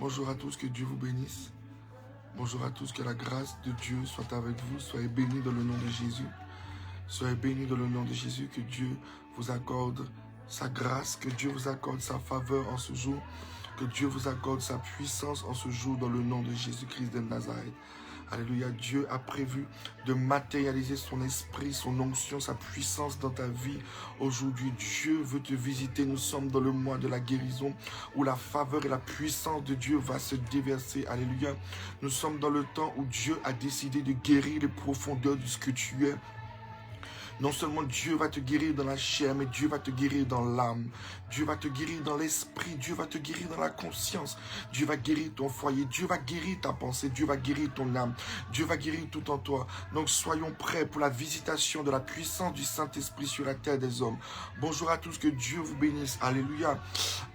Bonjour à tous, que Dieu vous bénisse. Bonjour à tous, que la grâce de Dieu soit avec vous. Soyez bénis dans le nom de Jésus. Soyez bénis dans le nom de Jésus, que Dieu vous accorde sa grâce, que Dieu vous accorde sa faveur en ce jour, que Dieu vous accorde sa puissance en ce jour dans le nom de Jésus-Christ de Nazareth. Alléluia, Dieu a prévu de matérialiser son esprit, son onction, sa puissance dans ta vie. Aujourd'hui, Dieu veut te visiter. Nous sommes dans le mois de la guérison où la faveur et la puissance de Dieu va se déverser. Alléluia. Nous sommes dans le temps où Dieu a décidé de guérir les profondeurs de ce que tu es. Non seulement Dieu va te guérir dans la chair, mais Dieu va te guérir dans l'âme. Dieu va te guérir dans l'esprit. Dieu va te guérir dans la conscience. Dieu va guérir ton foyer. Dieu va guérir ta pensée. Dieu va guérir ton âme. Dieu va guérir tout en toi. Donc soyons prêts pour la visitation de la puissance du Saint-Esprit sur la terre des hommes. Bonjour à tous, que Dieu vous bénisse. Alléluia.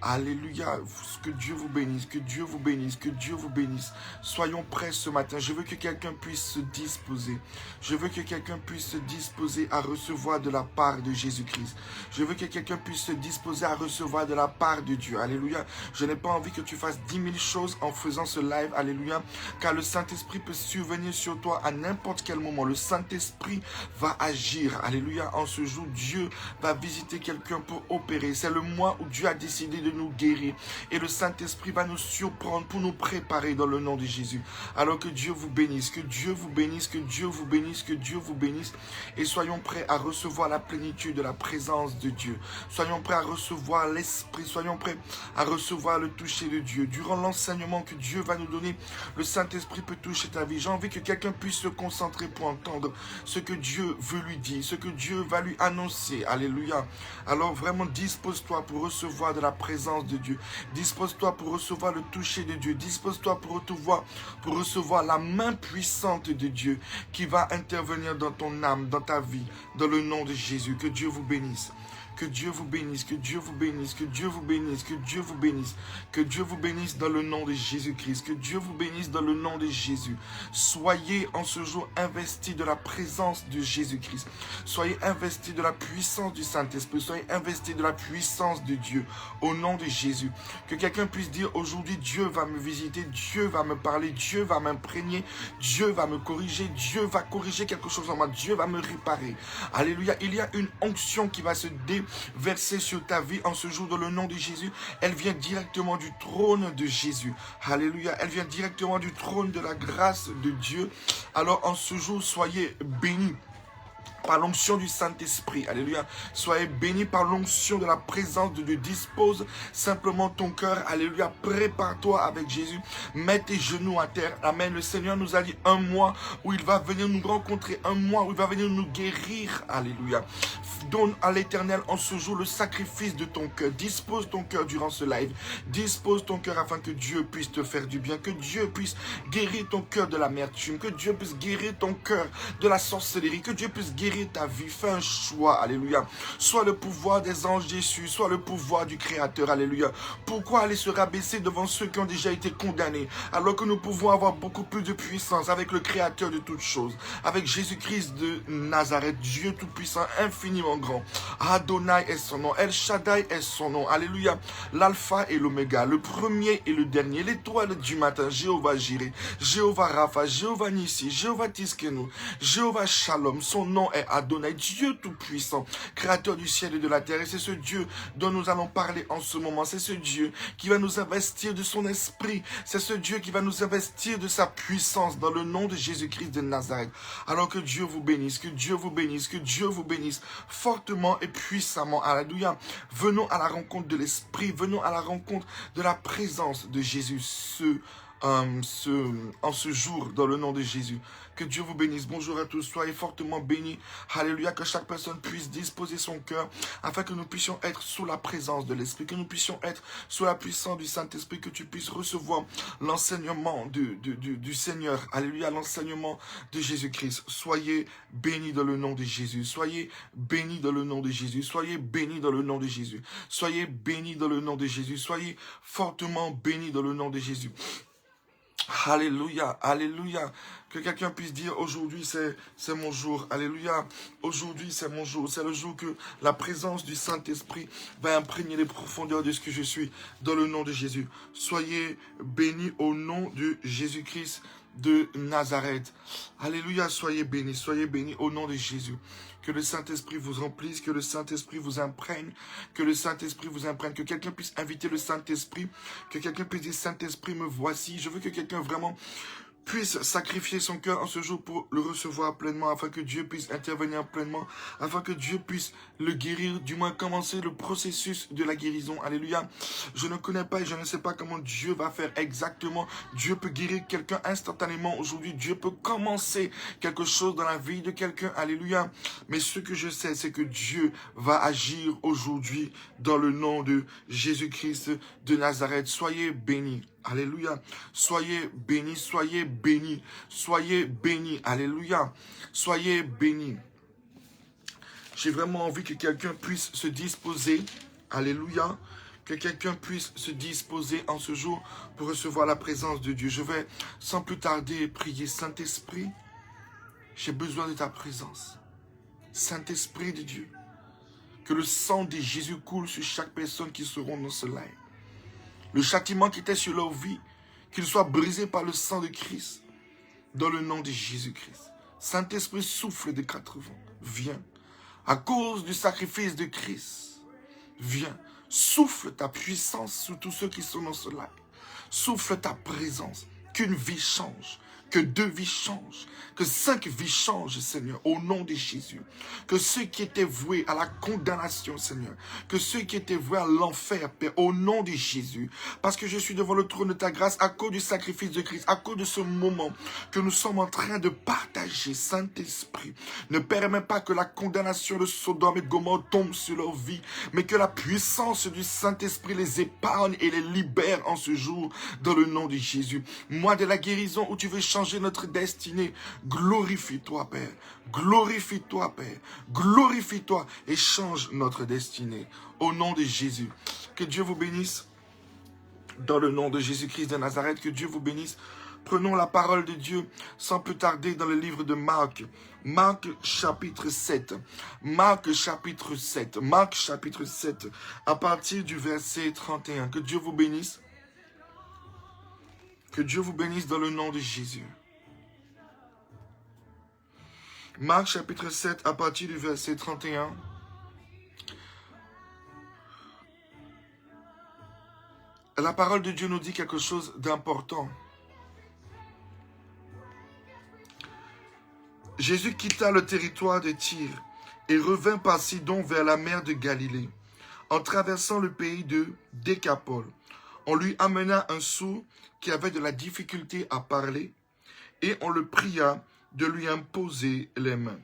Alléluia. Que Dieu vous bénisse. Que Dieu vous bénisse. Que Dieu vous bénisse. Soyons prêts ce matin. Je veux que quelqu'un puisse se disposer. Je veux que quelqu'un puisse se disposer à recevoir de la part de Jésus-Christ. Je veux que quelqu'un puisse se disposer à recevoir de la part de Dieu. Alléluia. Je n'ai pas envie que tu fasses 10 000 choses en faisant ce live. Alléluia. Car le Saint-Esprit peut survenir sur toi à n'importe quel moment. Le Saint-Esprit va agir. Alléluia. En ce jour, Dieu va visiter quelqu'un pour opérer. C'est le mois où Dieu a décidé de nous guérir. Et le Saint-Esprit va nous surprendre pour nous préparer dans le nom de Jésus. Alors que Dieu vous bénisse. Que Dieu vous bénisse. Que Dieu vous bénisse. Que Dieu vous bénisse. Et soyons prêts à recevoir la plénitude de la présence de Dieu. Soyons prêts à recevoir l'Esprit. Soyons prêts à recevoir le toucher de Dieu. Durant l'enseignement que Dieu va nous donner, le Saint-Esprit peut toucher ta vie. J'ai envie que quelqu'un puisse se concentrer pour entendre ce que Dieu veut lui dire, ce que Dieu va lui annoncer. Alléluia. Alors vraiment, dispose-toi pour recevoir de la présence de Dieu. Dispose-toi pour recevoir le toucher de Dieu. Dispose-toi pour recevoir la main puissante de Dieu qui va intervenir dans ton âme, dans ta vie, dans le nom de Jésus. Que Dieu vous bénisse. Que Dieu vous bénisse, que Dieu vous bénisse, que Dieu vous bénisse, que Dieu vous bénisse, que Dieu vous bénisse dans le nom de Jésus-Christ, que Dieu vous bénisse dans le nom de Jésus. Soyez en ce jour investis de la présence de Jésus-Christ. Soyez investis de la puissance du Saint-Esprit. Soyez investis de la puissance de Dieu au nom de Jésus. Que quelqu'un puisse dire aujourd'hui, Dieu va me visiter, Dieu va me parler, Dieu va m'imprégner, Dieu va me corriger, Dieu va corriger quelque chose en moi, Dieu va me réparer. Alléluia. Il y a une onction qui va se déverser sur ta vie en ce jour dans le nom de Jésus. Elle vient directement du trône de Jésus. Alléluia. Elle vient directement du trône de la grâce de Dieu. Alors en ce jour, soyez bénis par l'onction du Saint-Esprit. Alléluia. Soyez bénis par l'onction de la présence de Dieu. Dispose simplement ton cœur. Alléluia. Prépare-toi avec Jésus. Mets tes genoux à terre. Amen. Le Seigneur nous a dit un mois où il va venir nous rencontrer. Un mois où il va venir nous guérir. Alléluia. Donne à l'Éternel en ce jour le sacrifice de ton cœur. Dispose ton cœur durant ce live. Dispose ton cœur afin que Dieu puisse te faire du bien. Que Dieu puisse guérir ton cœur de l'amertume. Que Dieu puisse guérir ton cœur de la sorcellerie. Que Dieu puisse guérir ta vie. Fais un choix. Alléluia. Soit le pouvoir des anges déçus, soit le pouvoir du Créateur. Alléluia. Pourquoi aller se rabaisser devant ceux qui ont déjà été condamnés alors que nous pouvons avoir beaucoup plus de puissance avec le Créateur de toutes choses, avec Jésus-Christ de Nazareth, Dieu Tout-Puissant, infiniment grand. Adonai est son nom. El Shaddai est son nom. Alléluia. L'alpha et l'oméga, le premier et le dernier, l'étoile du matin, Jéhovah Jireh, Jéhovah Rapha, Jéhovah Nissi, Jéhovah Tiskenu, Jéhovah Shalom. Son nom est Adonai, Dieu Tout-Puissant, créateur du ciel et de la terre. Et c'est ce Dieu dont nous allons parler en ce moment. C'est ce Dieu qui va nous investir de son esprit. C'est ce Dieu qui va nous investir de sa puissance dans le nom de Jésus-Christ de Nazareth. Alors que Dieu vous bénisse, que Dieu vous bénisse, que Dieu vous bénisse fortement et puissamment. Alléluia. Venons à la rencontre de l'Esprit, venons à la rencontre de la présence de Jésus en ce jour, dans le nom de Jésus. Que Dieu vous bénisse. Bonjour à tous. Soyez fortement bénis. Alléluia. Que chaque personne puisse disposer son cœur afin que nous puissions être sous la présence de l'Esprit, que nous puissions être sous la puissance du Saint-Esprit, que tu puisses recevoir l'enseignement du Seigneur. Alléluia. L'enseignement de Jésus-Christ. Soyez bénis dans le nom de Jésus. Soyez bénis dans le nom de Jésus. Soyez bénis dans le nom de Jésus. Soyez bénis dans le nom de Jésus. Soyez fortement bénis dans le nom de Jésus. Alléluia, alléluia. Que quelqu'un puisse dire aujourd'hui c'est mon jour. Alléluia. Aujourd'hui c'est mon jour. C'est le jour que la présence du Saint-Esprit va imprégner les profondeurs de ce que je suis dans le nom de Jésus. Soyez bénis au nom de Jésus-Christ de Nazareth. Alléluia, soyez bénis au nom de Jésus. Que le Saint-Esprit vous remplisse, que le Saint-Esprit vous imprègne, que le Saint-Esprit vous imprègne, que quelqu'un puisse inviter le Saint-Esprit, que quelqu'un puisse dire Saint-Esprit me voici. Je veux que quelqu'un vraiment puisse sacrifier son cœur en ce jour pour le recevoir pleinement, afin que Dieu puisse intervenir pleinement, afin que Dieu puisse le guérir, du moins commencer le processus de la guérison. Alléluia. Je ne connais pas et je ne sais pas comment Dieu va faire exactement. Dieu peut guérir quelqu'un instantanément aujourd'hui. Dieu peut commencer quelque chose dans la vie de quelqu'un. Alléluia. Mais ce que je sais, c'est que Dieu va agir aujourd'hui dans le nom de Jésus-Christ de Nazareth. Soyez bénis. Alléluia. Soyez bénis, soyez bénis, soyez bénis. Alléluia. Soyez bénis. J'ai vraiment envie que quelqu'un puisse se disposer. Alléluia. Que quelqu'un puisse se disposer en ce jour pour recevoir la présence de Dieu. Je vais sans plus tarder prier. Saint-Esprit, j'ai besoin de ta présence. Saint-Esprit de Dieu, que le sang de Jésus coule sur chaque personne qui sera dans ce live. Le châtiment qui était sur leur vie, qu'il soit brisé par le sang de Christ, dans le nom de Jésus-Christ. Saint-Esprit, souffle de 4 vents, viens. À cause du sacrifice de Christ, viens. Souffle ta puissance sur tous ceux qui sont dans ce live. Souffle ta présence, qu'une vie change. Que 2 vies changent, que 5 vies changent, Seigneur, au nom de Jésus. Que ceux qui étaient voués à la condamnation, Seigneur, que ceux qui étaient voués à l'enfer, Père, au nom de Jésus, parce que je suis devant le trône de ta grâce, à cause du sacrifice de Christ, à cause de ce moment que nous sommes en train de partager, Saint-Esprit, ne permets pas que la condamnation de Sodome et de Gomorrhe tombe sur leur vie, mais que la puissance du Saint-Esprit les épargne et les libère en ce jour, dans le nom de Jésus. Moi, de la guérison où tu veux changer notre destinée. Glorifie-toi, Père. Glorifie-toi, Père. Glorifie-toi et change notre destinée. Au nom de Jésus. Que Dieu vous bénisse. Dans le nom de Jésus-Christ de Nazareth, que Dieu vous bénisse. Prenons la parole de Dieu sans plus tarder dans le livre de Marc. Marc chapitre 7. Marc chapitre 7. Marc chapitre 7. À partir du verset 31. Que Dieu vous bénisse. Que Dieu vous bénisse dans le nom de Jésus. Marc chapitre 7 à partir du verset 31. La parole de Dieu nous dit quelque chose d'important. Jésus quitta le territoire de Tyr et revint par Sidon vers la mer de Galilée. En traversant le pays de Décapole, on lui amena un sourd qui avait de la difficulté à parler, et on le pria de lui imposer les mains.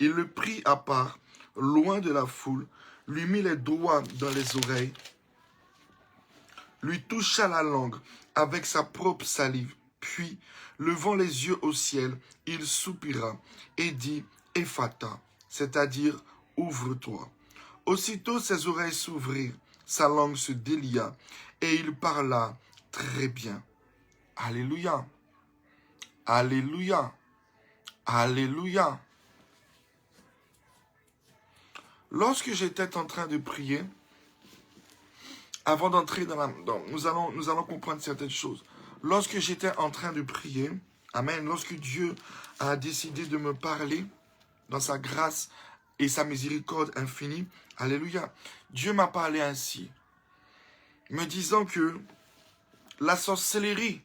Il le prit à part, loin de la foule, lui mit les doigts dans les oreilles, lui toucha la langue avec sa propre salive, puis, levant les yeux au ciel, il soupira et dit « Ephata », c'est-à-dire « Ouvre-toi ». Aussitôt ses oreilles s'ouvrirent, sa langue se délia, et il parla très bien. Alléluia. Alléluia. Alléluia. Lorsque j'étais en train de prier, avant d'entrer nous allons comprendre certaines choses. Lorsque j'étais en train de prier, amen, lorsque Dieu a décidé de me parler dans sa grâce et sa miséricorde infinie, alléluia, Dieu m'a parlé ainsi, me disant que la sorcellerie,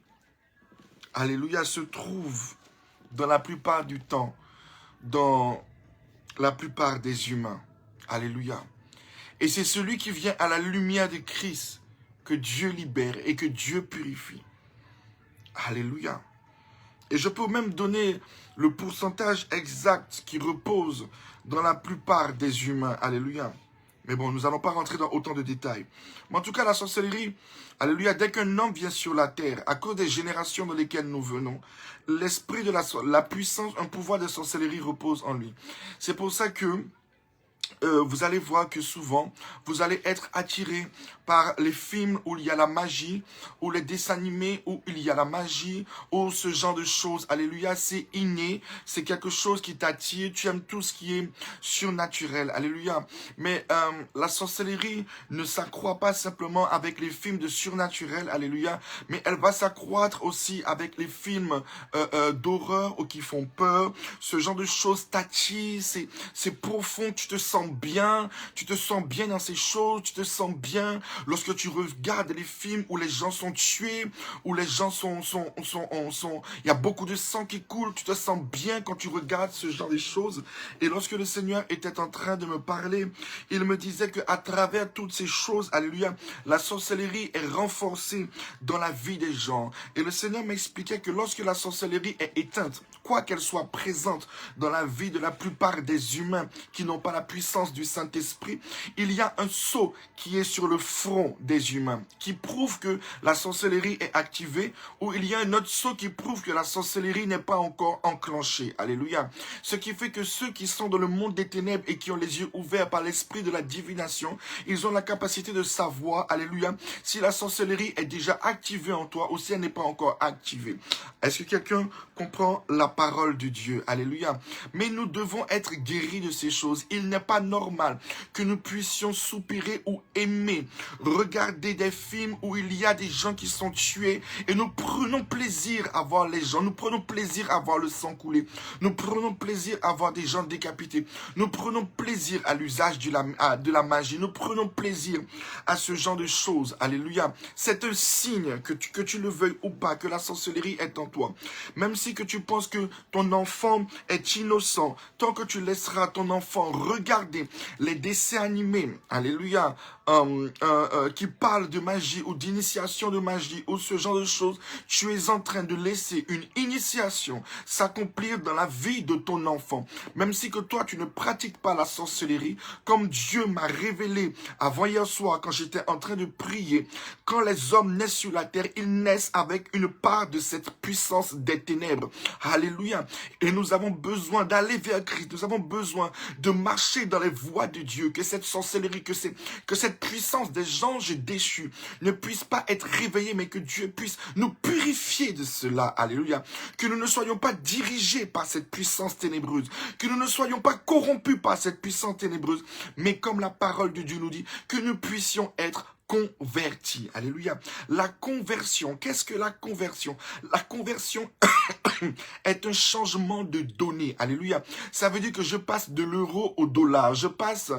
alléluia, se trouve dans la plupart du temps, dans la plupart des humains. Alléluia. Et c'est celui qui vient à la lumière de Christ que Dieu libère et que Dieu purifie. Alléluia. Et je peux même donner le pourcentage exact qui repose dans la plupart des humains. Alléluia. Mais bon, nous n'allons pas rentrer dans autant de détails. Mais en tout cas, la sorcellerie, alléluia, dès qu'un homme vient sur la terre, à cause des générations dans lesquelles nous venons, l'esprit de la puissance, un pouvoir de sorcellerie repose en lui. C'est pour ça que vous allez voir que souvent, vous allez être attiré par les films où il y a la magie, ou les dessins animés où il y a la magie, ou ce genre de choses. Alléluia, c'est inné, c'est quelque chose qui t'attire, tu aimes tout ce qui est surnaturel. Alléluia. Mais la sorcellerie ne s'accroît pas simplement avec les films de surnaturel, alléluia, mais elle va s'accroître aussi avec les films d'horreur ou qui font peur. Ce genre de choses t'attire, c'est profond, tu te sens bien dans ces choses, tu te sens bien lorsque tu regardes les films où les gens sont tués, où les gens il y a beaucoup de sang qui coule, tu te sens bien quand tu regardes ce genre de choses. Et lorsque le Seigneur était en train de me parler, il me disait qu'à travers toutes ces choses, alléluia, la sorcellerie est renforcée dans la vie des gens. Et le Seigneur m'expliquait que lorsque la sorcellerie est éteinte, quoi qu'elle soit présente dans la vie de la plupart des humains qui n'ont pas la puissance du Saint-Esprit, il y a un sceau qui est sur le front des humains, qui prouve que la sorcellerie est activée, ou il y a un autre sceau qui prouve que la sorcellerie n'est pas encore enclenchée. Alléluia. Ce qui fait que ceux qui sont dans le monde des ténèbres et qui ont les yeux ouverts par l'esprit de la divination, ils ont la capacité de savoir, alléluia, si la sorcellerie est déjà activée en toi ou si elle n'est pas encore activée. Est-ce que quelqu'un comprend la parole de Dieu? Alléluia. Mais nous devons être guéris de ces choses. Il n'est pas normal que nous puissions soupirer ou aimer, regarder des films où il y a des gens qui sont tués et nous prenons plaisir à voir les gens, nous prenons plaisir à voir le sang couler, nous prenons plaisir à voir des gens décapités, nous prenons plaisir à l'usage de la magie, nous prenons plaisir à ce genre de choses. Alléluia. C'est un signe que tu le veuilles ou pas, que la sorcellerie est en toi. Même si que tu penses que ton enfant est innocent, tant que tu laisseras ton enfant regarder les dessins animés, alléluia, qui parlent de magie ou d'initiation de magie ou ce genre de choses, tu es en train de laisser une initiation s'accomplir dans la vie de ton enfant. Même si que toi, tu ne pratiques pas la sorcellerie, comme Dieu m'a révélé avant hier soir quand j'étais en train de prier, quand les hommes naissent sur la terre, ils naissent avec une part de cette puissance des ténèbres. Alléluia. Et nous avons besoin d'aller vers Christ. Nous avons besoin de marcher dans les voies de Dieu. Que cette sorcellerie, que cette puissance des anges déchus ne puisse pas être réveillée, mais que Dieu puisse nous purifier de cela. Alléluia. Que nous ne soyons pas dirigés par cette puissance ténébreuse. Que nous ne soyons pas corrompus par cette puissance ténébreuse. Mais comme la parole de Dieu nous dit, que nous puissions être converti. Alléluia. La conversion. Qu'est-ce que la conversion? La conversion est un changement de données. Alléluia. Ça veut dire que je passe de l'euro au dollar. Je passe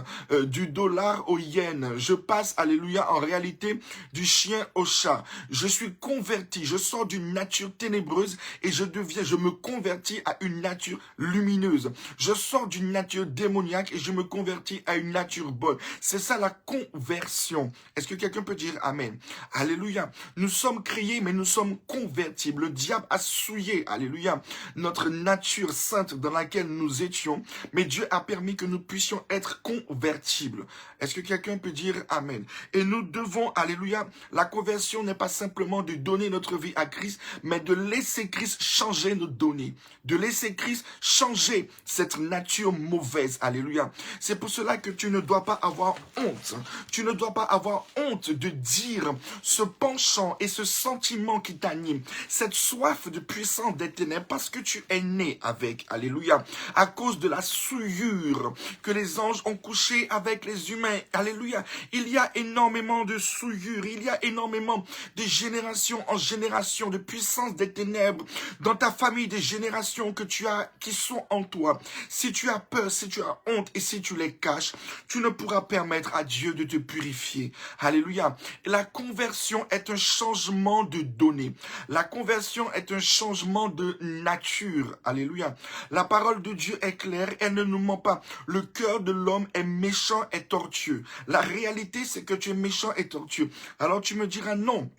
du dollar au yen. Je passe, alléluia, en réalité, du chien au chat. Je suis converti. Je sors d'une nature ténébreuse et je me convertis à une nature lumineuse. Je sors d'une nature démoniaque et je me convertis à une nature bonne. C'est ça la conversion. Est-ce que quelqu'un peut dire Amen? Alléluia. Nous sommes créés, mais nous sommes convertibles. Le diable a souillé, alléluia, notre nature sainte dans laquelle nous étions, mais Dieu a permis que nous puissions être convertibles. Est-ce que quelqu'un peut dire Amen? Et nous devons, alléluia, la conversion n'est pas simplement de donner notre vie à Christ, mais de laisser Christ changer nos données, de laisser Christ changer cette nature mauvaise, alléluia. C'est pour cela que tu ne dois pas avoir honte. Tu ne dois pas avoir honte de dire ce penchant et ce sentiment qui t'anime, cette soif de puissance des ténèbres, parce que tu es né avec, alléluia, à cause de la souillure que les anges ont couché avec les humains, alléluia. Il y a énormément de souillure, il y a énormément de génération en génération de puissance des ténèbres dans ta famille, des générations que tu as, qui sont en toi. Si tu as peur, si tu as honte et si tu les caches, tu ne pourras permettre à Dieu de te purifier. Alléluia. La conversion est un changement de données. La conversion est un changement de nature. Alléluia. La parole de Dieu est claire, elle ne nous ment pas. Le cœur de l'homme est méchant et tortueux. La réalité, c'est que tu es méchant et tortueux. Alors tu me diras non.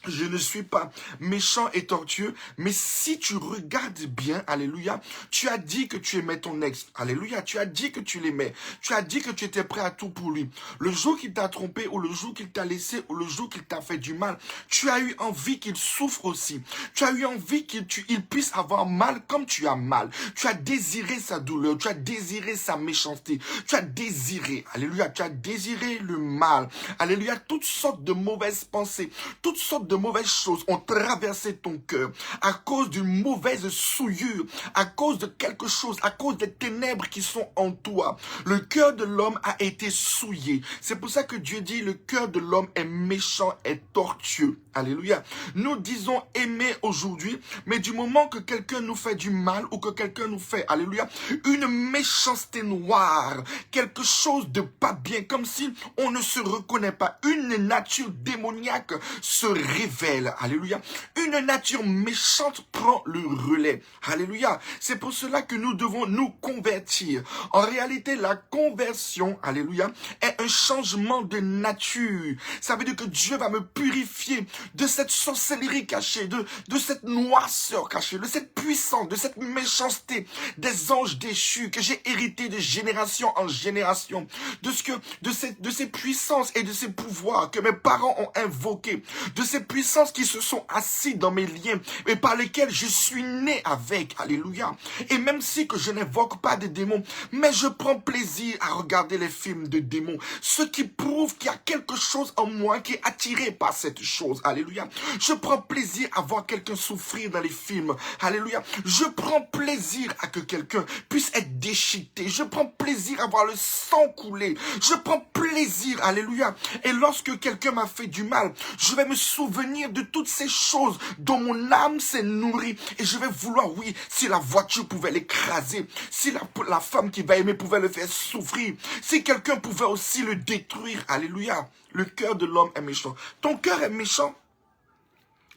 Je ne suis pas méchant et tortueux, mais si tu regardes bien, alléluia, tu as dit que tu aimais ton ex, alléluia, tu as dit que tu l'aimais, tu as dit que tu étais prêt à tout pour lui. Le jour qu'il t'a trompé, ou le jour qu'il t'a laissé, ou le jour qu'il t'a fait du mal, tu as eu envie qu'il souffre aussi. Tu as eu envie qu'il puisse avoir mal comme tu as mal. Tu as désiré sa douleur, tu as désiré sa méchanceté, tu as désiré, alléluia, tu as désiré le mal, alléluia, toutes sortes de mauvaises pensées, toutes sortes de mauvaises choses ont traversé ton cœur à cause d'une mauvaise souillure, à cause de quelque chose, à cause des ténèbres qui sont en toi. Le cœur de l'homme a été souillé. C'est pour ça que Dieu dit le cœur de l'homme est méchant et tortueux. Alléluia. Nous disons aimer aujourd'hui, mais du moment que quelqu'un nous fait du mal ou que quelqu'un nous fait, alléluia, une méchanceté noire, quelque chose de pas bien, comme si on ne se reconnaît pas, une nature démoniaque se révèle, alléluia. Une nature méchante prend le relais, alléluia. C'est pour cela que nous devons nous convertir. En réalité, la conversion, alléluia, est un changement de nature. Ça veut dire que Dieu va me purifier de cette sorcellerie cachée, de cette noirceur cachée, de cette puissance, de cette méchanceté des anges déchus que j'ai hérité de génération en génération, de ces puissances et de ces pouvoirs que mes parents ont invoqués, de ces puissances qui se sont assis dans mes liens et par lesquelles je suis né avec, alléluia. Et même si que je n'invoque pas de démons, mais je prends plaisir à regarder les films de démons, ce qui prouve qu'il y a quelque chose en moi qui est attiré par cette chose, alléluia. Je prends plaisir à voir quelqu'un souffrir dans les films, alléluia. Je prends plaisir à que quelqu'un puisse être déchiqueté, je prends plaisir à voir le sang couler, je prends plaisir, alléluia. Et lorsque quelqu'un m'a fait du mal, je vais me souvenir de toutes ces choses dont mon âme s'est nourrie et je vais vouloir, oui, si la voiture pouvait l'écraser, si la femme qui va aimer pouvait le faire souffrir, si quelqu'un pouvait aussi le détruire, alléluia. Le cœur de l'homme est méchant. Ton cœur est méchant.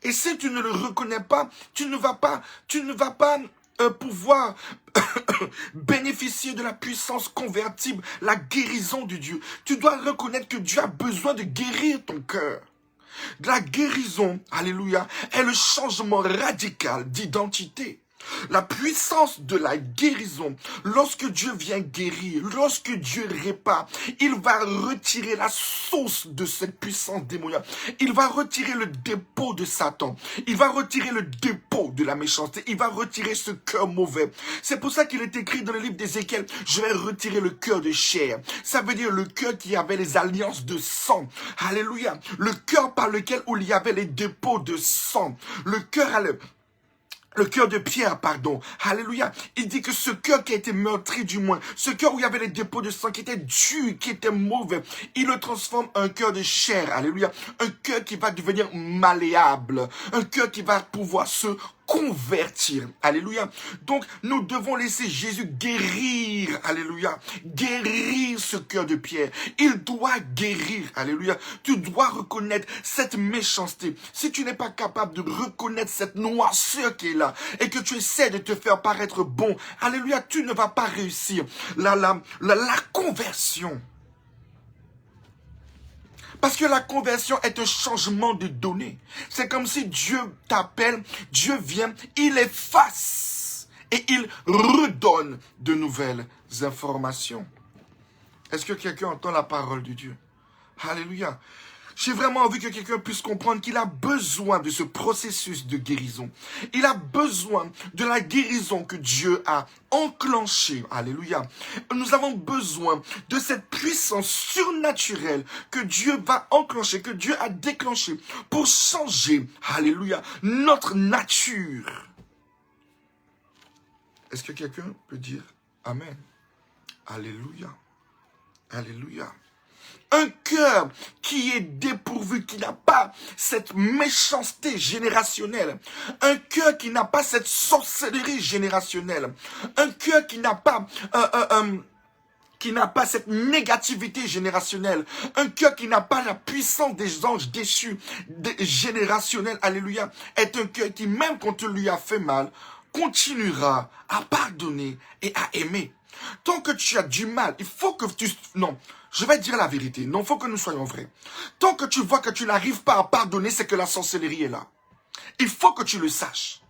Et si tu ne le reconnais pas, tu ne vas pas pouvoir bénéficier de la puissance convertible, la guérison de Dieu. Tu dois reconnaître que Dieu a besoin de guérir ton cœur. La guérison, alléluia, est le changement radical d'identité. La puissance de la guérison, lorsque Dieu vient guérir, lorsque Dieu répare, il va retirer la source de cette puissance démoniaque. Il va retirer le dépôt de Satan. Il va retirer le dépôt de la méchanceté. Il va retirer ce cœur mauvais. C'est pour ça qu'il est écrit dans le livre d'Ézéchiel, je vais retirer le cœur de chair. Ça veut dire le cœur qui avait les alliances de sang. Alléluia. Le cœur par lequel il y avait les dépôts de sang. Le cœur de pierre, pardon. Alléluia. Il dit que ce cœur qui a été meurtri du moins, ce cœur où il y avait les dépôts de sang qui était dur, qui était mauvais, il le transforme en un cœur de chair. Alléluia. Un cœur qui va devenir malléable. Un cœur qui va pouvoir se convertir. Alléluia. Donc, nous devons laisser Jésus guérir. Alléluia. Guérir ce cœur de pierre. Il doit guérir. Alléluia. Tu dois reconnaître cette méchanceté. Si tu n'es pas capable de reconnaître cette noirceur qui est là et que tu essaies de te faire paraître bon, alléluia, tu ne vas pas réussir. La conversion. Parce que la conversion est un changement de données. C'est comme si Dieu t'appelle, Dieu vient, il efface et il redonne de nouvelles informations. Est-ce que quelqu'un entend la parole de Dieu? Alléluia. J'ai vraiment envie que quelqu'un puisse comprendre qu'il a besoin de ce processus de guérison. Il a besoin de la guérison que Dieu a enclenchée. Alléluia. Nous avons besoin de cette puissance surnaturelle que Dieu va enclencher, que Dieu a déclenchée pour changer, alléluia, notre nature. Est-ce que quelqu'un peut dire Amen? Alléluia. Alléluia. Un cœur qui est dépourvu, qui n'a pas cette méchanceté générationnelle. Un cœur qui n'a pas cette sorcellerie générationnelle. Un cœur qui n'a pas cette négativité générationnelle. Un cœur qui n'a pas la puissance des anges déchus générationnels. Alléluia. Est un cœur qui, même quand on lui a fait mal, continuera à pardonner et à aimer. Tant que tu as du mal, il faut que tu... Non, je vais dire la vérité. Non, il faut que nous soyons vrais. Tant que tu vois que tu n'arrives pas à pardonner, c'est que la sorcellerie est là. Il faut que tu le saches.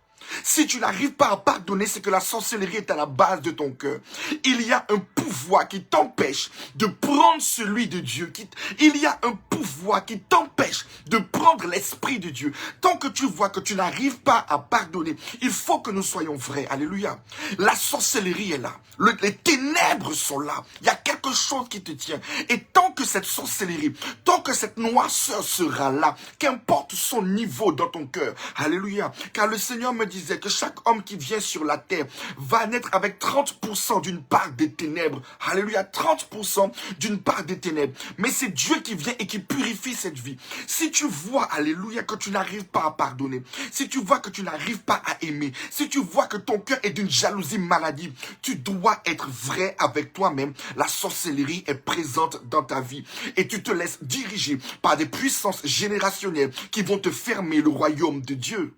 Si tu n'arrives pas à pardonner, c'est que la sorcellerie est à la base de ton cœur. Il y a un pouvoir qui t'empêche de prendre celui de Dieu. Il y a un pouvoir qui t'empêche de prendre l'esprit de Dieu. Tant que tu vois que tu n'arrives pas à pardonner, il faut que nous soyons vrais. Alléluia. La sorcellerie est là. Les ténèbres sont là. Il y a quelque chose qui te tient. Et tant que cette sorcellerie, tant que cette noirceur sera là, qu'importe son niveau dans ton cœur. Alléluia. Car le Seigneur me disait que chaque homme qui vient sur la terre va naître avec 30% d'une part des ténèbres. Alléluia, 30% d'une part des ténèbres. Mais c'est Dieu qui vient et qui purifie cette vie. Si tu vois, alléluia, que tu n'arrives pas à pardonner, si tu vois que tu n'arrives pas à aimer, si tu vois que ton cœur est d'une jalousie maladive, tu dois être vrai avec toi-même. La sorcellerie est présente dans ta vie et tu te laisses diriger par des puissances générationnelles qui vont te fermer le royaume de Dieu.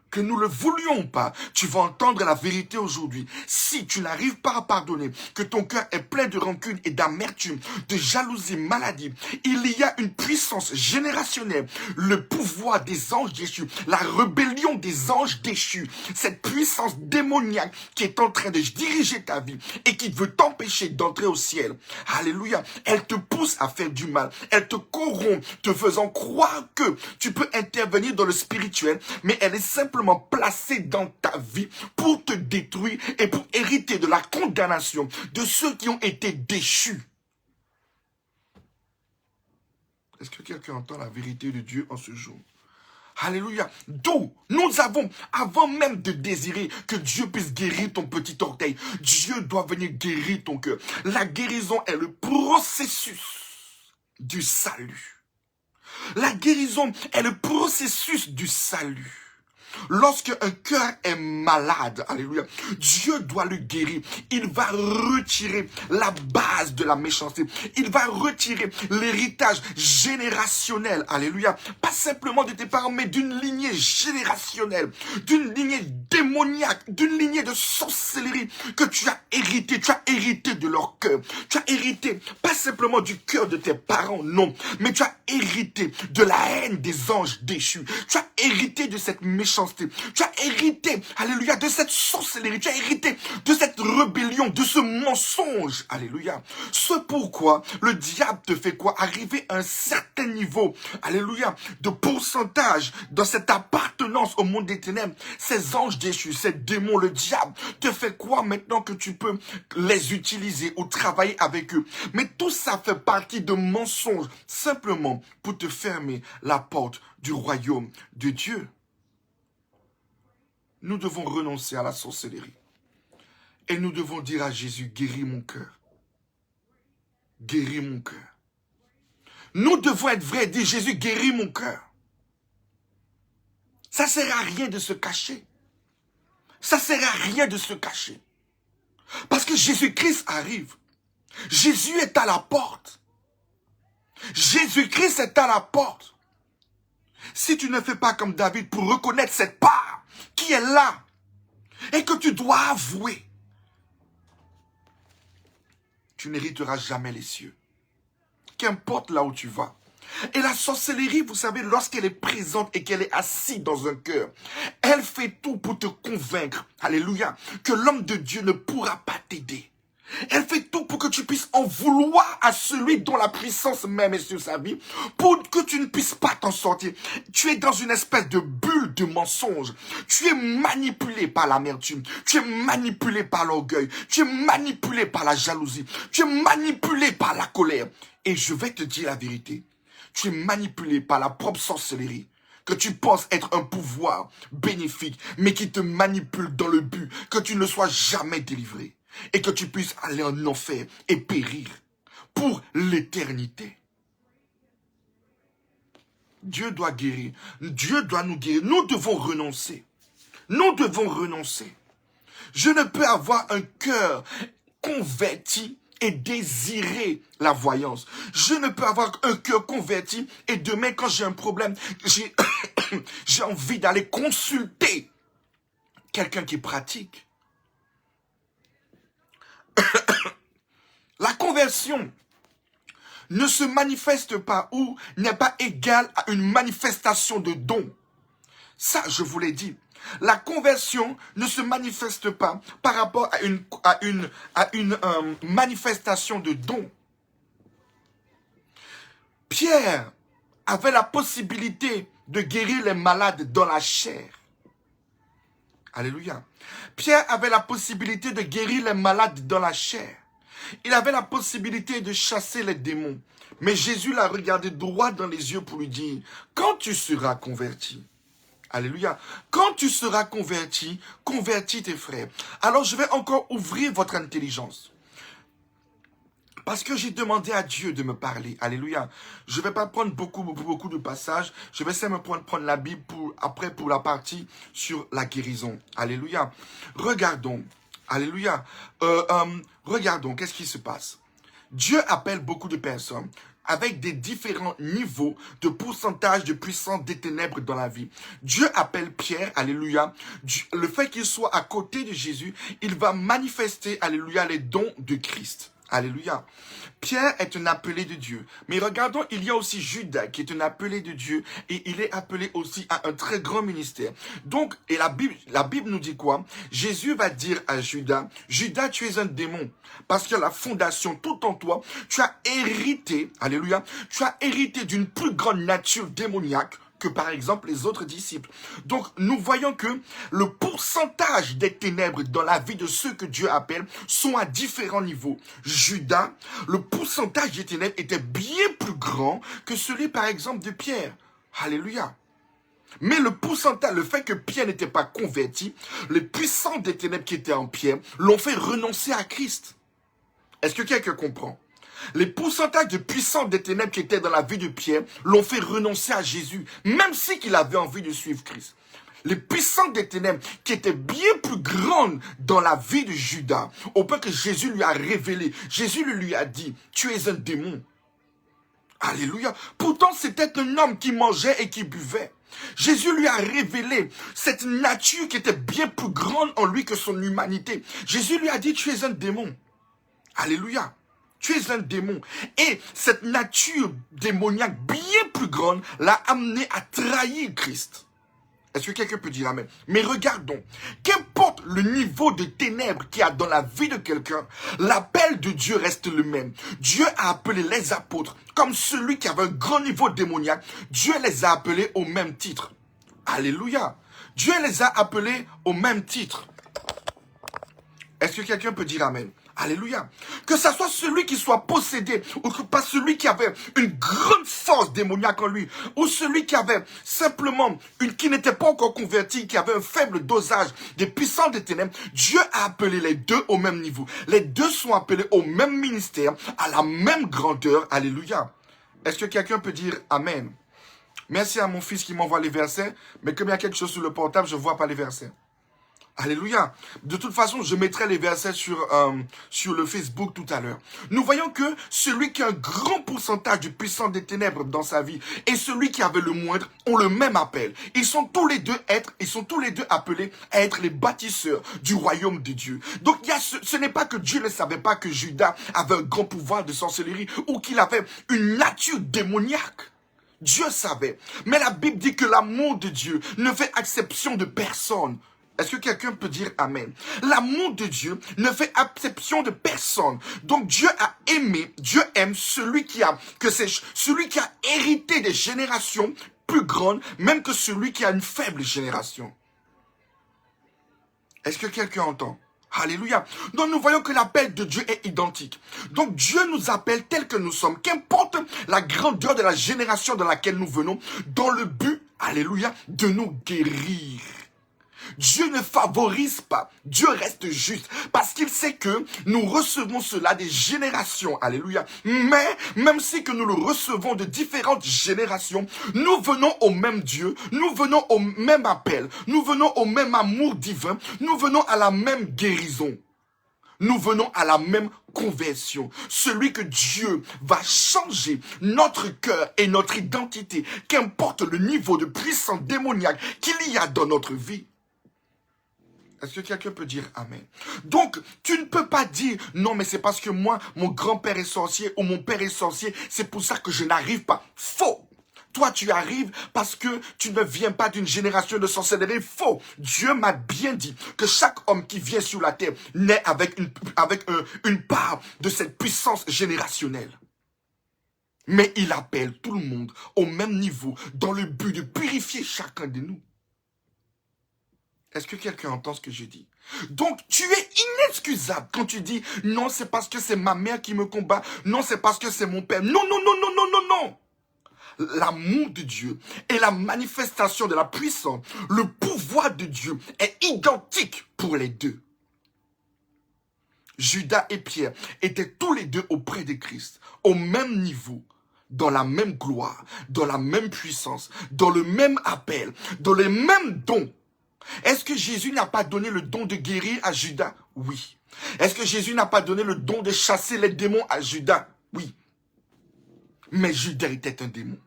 Que nous le voulions pas, tu vas entendre la vérité aujourd'hui. Si tu n'arrives pas à pardonner, que ton cœur est plein de rancune et d'amertume, de jalousie maladive, il y a une puissance générationnelle, le pouvoir des anges déchus, la rébellion des anges déchus, cette puissance démoniaque qui est en train de diriger ta vie et qui veut t'empêcher d'entrer au ciel. Alléluia. Elle te pousse à faire du mal. Elle te corrompt, te faisant croire que tu peux intervenir dans le spirituel, mais elle est simplement placé dans ta vie pour te détruire et pour hériter de la condamnation de ceux qui ont été déchus. Est-ce que quelqu'un entend la vérité de Dieu en ce jour? Alléluia. D'où nous avons, avant même de désirer que Dieu puisse guérir ton petit orteil, Dieu doit venir guérir ton cœur. La guérison est le processus du salut. La guérison est le processus du salut. Lorsque un cœur est malade, alléluia, Dieu doit le guérir. Il va retirer la base de la méchanceté. Il va retirer l'héritage générationnel, alléluia. Pas simplement de tes parents, mais d'une lignée générationnelle, d'une lignée démoniaque, d'une lignée de sorcellerie que tu as hérité. Tu as hérité de leur cœur. Tu as hérité, pas simplement du cœur de tes parents, non, mais tu as hérité de la haine des anges déchus. Tu as hérité de cette méchanceté. Tu as hérité, alléluia, de cette sorcellerie. Tu as hérité de cette rébellion, de ce mensonge, alléluia. Ce pourquoi le diable te fait quoi? Arriver à un certain niveau, alléluia, de pourcentage dans cette appartenance au monde des ténèbres. Ces anges déchus, ces démons, le diable te fait quoi maintenant que tu peux les utiliser ou travailler avec eux? Mais tout ça fait partie de mensonges, simplement pour te fermer la porte du royaume de Dieu. Nous devons renoncer à la sorcellerie. Et nous devons dire à Jésus, guéris mon cœur. Guéris mon cœur. Nous devons être vrais et dire, Jésus, guéris mon cœur. Ça ne sert à rien de se cacher. Ça ne sert à rien de se cacher. Parce que Jésus-Christ arrive. Jésus est à la porte. Jésus-Christ est à la porte. Si tu ne fais pas comme David pour reconnaître cette part qui est là et que tu dois avouer, tu n'hériteras jamais les cieux. Qu'importe là où tu vas. Et la sorcellerie, vous savez, lorsqu'elle est présente et qu'elle est assise dans un cœur, elle fait tout pour te convaincre, alléluia, que l'homme de Dieu ne pourra pas t'aider. Elle fait tout pour que tu puisses en vouloir à celui dont la puissance même est sur sa vie, pour que tu ne puisses pas t'en sortir. Tu es dans une espèce de bulle de mensonge. Tu es manipulé par l'amertume. Tu es manipulé par l'orgueil. Tu es manipulé par la jalousie. Tu es manipulé par la colère. Et je vais te dire la vérité. Tu es manipulé par la propre sorcellerie. Que tu penses être un pouvoir bénéfique, mais qui te manipule dans le but que tu ne sois jamais délivré. Et que tu puisses aller en enfer et périr pour l'éternité. Dieu doit guérir. Dieu doit nous guérir. Nous devons renoncer. Nous devons renoncer. Je ne peux avoir un cœur converti et désirer la voyance. Je ne peux avoir un cœur converti et demain quand j'ai un problème, j'ai envie d'aller consulter quelqu'un qui pratique. La conversion ne se manifeste pas ou n'est pas égale à une manifestation de don. Ça, je vous l'ai dit. La conversion ne se manifeste pas par rapport à une manifestation de don. Pierre avait la possibilité de guérir les malades dans la chair. Alléluia. Pierre avait la possibilité de guérir les malades dans la chair. Il avait la possibilité de chasser les démons. Mais Jésus l'a regardé droit dans les yeux pour lui dire, quand tu seras converti, alléluia, quand tu seras converti, convertis tes frères. Alors je vais encore ouvrir votre intelligence. Parce que j'ai demandé à Dieu de me parler. Alléluia. Je ne vais pas prendre beaucoup de passages. Je vais simplement prendre la Bible pour la partie sur la guérison. Alléluia. Regardons. Alléluia. Regardons, qu'est-ce qui se passe? Dieu appelle beaucoup de personnes avec des différents niveaux de pourcentage de puissance des ténèbres dans la vie. Dieu appelle Pierre, alléluia. Le fait qu'il soit à côté de Jésus, il va manifester, alléluia, les dons de Christ. Alléluia. Pierre est un appelé de Dieu. Mais regardons, il y a aussi Judas qui est un appelé de Dieu et il est appelé aussi à un très grand ministère. Donc, et la Bible nous dit quoi? Jésus va dire à Judas, Judas, tu es un démon. Parce que la fondation tout en toi, tu as hérité, alléluia, tu as hérité d'une plus grande nature démoniaque que par exemple les autres disciples. Donc nous voyons que le pourcentage des ténèbres dans la vie de ceux que Dieu appelle sont à différents niveaux. Judas, le pourcentage des ténèbres était bien plus grand que celui par exemple de Pierre. Alléluia. Mais le pourcentage, le fait que Pierre n'était pas converti, les puissants des ténèbres qui étaient en Pierre l'ont fait renoncer à Christ. Est-ce que quelqu'un comprend? Les pourcentages de puissance des ténèbres qui étaient dans la vie de Pierre l'ont fait renoncer à Jésus, même si qu'il avait envie de suivre Christ. Les puissances des ténèbres qui étaient bien plus grandes dans la vie de Judas, au point que Jésus lui a révélé, Jésus lui a dit, tu es un démon. Alléluia. Pourtant, c'était un homme qui mangeait et qui buvait. Jésus lui a révélé cette nature qui était bien plus grande en lui que son humanité. Jésus lui a dit, tu es un démon. Alléluia. Tu es un démon. Et cette nature démoniaque bien plus grande l'a amené à trahir Christ. Est-ce que quelqu'un peut dire amen? Mais regardons, qu'importe le niveau de ténèbres qu'il y a dans la vie de quelqu'un, l'appel de Dieu reste le même. Dieu a appelé les apôtres comme celui qui avait un grand niveau démoniaque. Dieu les a appelés au même titre. Alléluia. Dieu les a appelés au même titre. Est-ce que quelqu'un peut dire amen? Alléluia. Que ça soit celui qui soit possédé, ou que pas celui qui avait une grande force démoniaque en lui, ou celui qui avait simplement qui n'était pas encore converti, qui avait un faible dosage des puissances des ténèbres, Dieu a appelé les deux au même niveau. Les deux sont appelés au même ministère, à la même grandeur. Alléluia. Est-ce que quelqu'un peut dire amen? Merci à mon fils qui m'envoie les versets, mais comme il y a quelque chose sur le portable, je ne vois pas les versets. Alléluia. De toute façon, je mettrai les versets sur le Facebook tout à l'heure. Nous voyons que celui qui a un grand pourcentage de puissance des ténèbres dans sa vie et celui qui avait le moindre ont le même appel. Ils sont tous les deux appelés à être les bâtisseurs du royaume de Dieu. Donc ce n'est pas que Dieu ne savait pas que Judas avait un grand pouvoir de sorcellerie ou qu'il avait une nature démoniaque. Dieu savait. Mais la Bible dit que l'amour de Dieu ne fait exception de personne. Est-ce que quelqu'un peut dire amen? L'amour de Dieu ne fait exception de personne. Donc Dieu a aimé, Dieu aime celui qui a hérité des générations plus grandes, même que celui qui a une faible génération. Est-ce que quelqu'un entend? Alléluia. Donc nous voyons que l'appel de Dieu est identique. Donc Dieu nous appelle tels que nous sommes, qu'importe la grandeur de la génération dans laquelle nous venons, dans le but, alléluia, de nous guérir. Dieu ne favorise pas, Dieu reste juste, parce qu'il sait que nous recevons cela des générations, alléluia. Mais, même si que nous le recevons de différentes générations, nous venons au même Dieu, nous venons au même appel, nous venons au même amour divin, nous venons à la même guérison. Nous venons à la même conversion. Celui que Dieu va changer notre cœur et notre identité, qu'importe le niveau de puissance démoniaque qu'il y a dans notre vie. Est-ce que quelqu'un peut dire Amen? Donc, tu ne peux pas dire, non, mais c'est parce que moi, mon grand-père est sorcier ou mon père est sorcier, c'est pour ça que je n'arrive pas. Faux! Toi, tu arrives parce que tu ne viens pas d'une génération de sorcellerie. Faux! Dieu m'a bien dit que chaque homme qui vient sur la terre naît avec une part de cette puissance générationnelle. Mais il appelle tout le monde au même niveau dans le but de purifier chacun de nous. Est-ce que quelqu'un entend ce que je dis? Donc, tu es inexcusable quand tu dis, non, c'est parce que c'est ma mère qui me combat, non, c'est parce que c'est mon père. Non, non, non, non, non, non, non. L'amour de Dieu et la manifestation de la puissance, le pouvoir de Dieu est identique pour les deux. Judas et Pierre étaient tous les deux auprès de Christ, au même niveau, dans la même gloire, dans la même puissance, dans le même appel, dans les mêmes dons. Est-ce que Jésus n'a pas donné le don de guérir à Judas? Oui. Est-ce que Jésus n'a pas donné le don de chasser les démons à Judas? Oui. Mais Judas était un démon.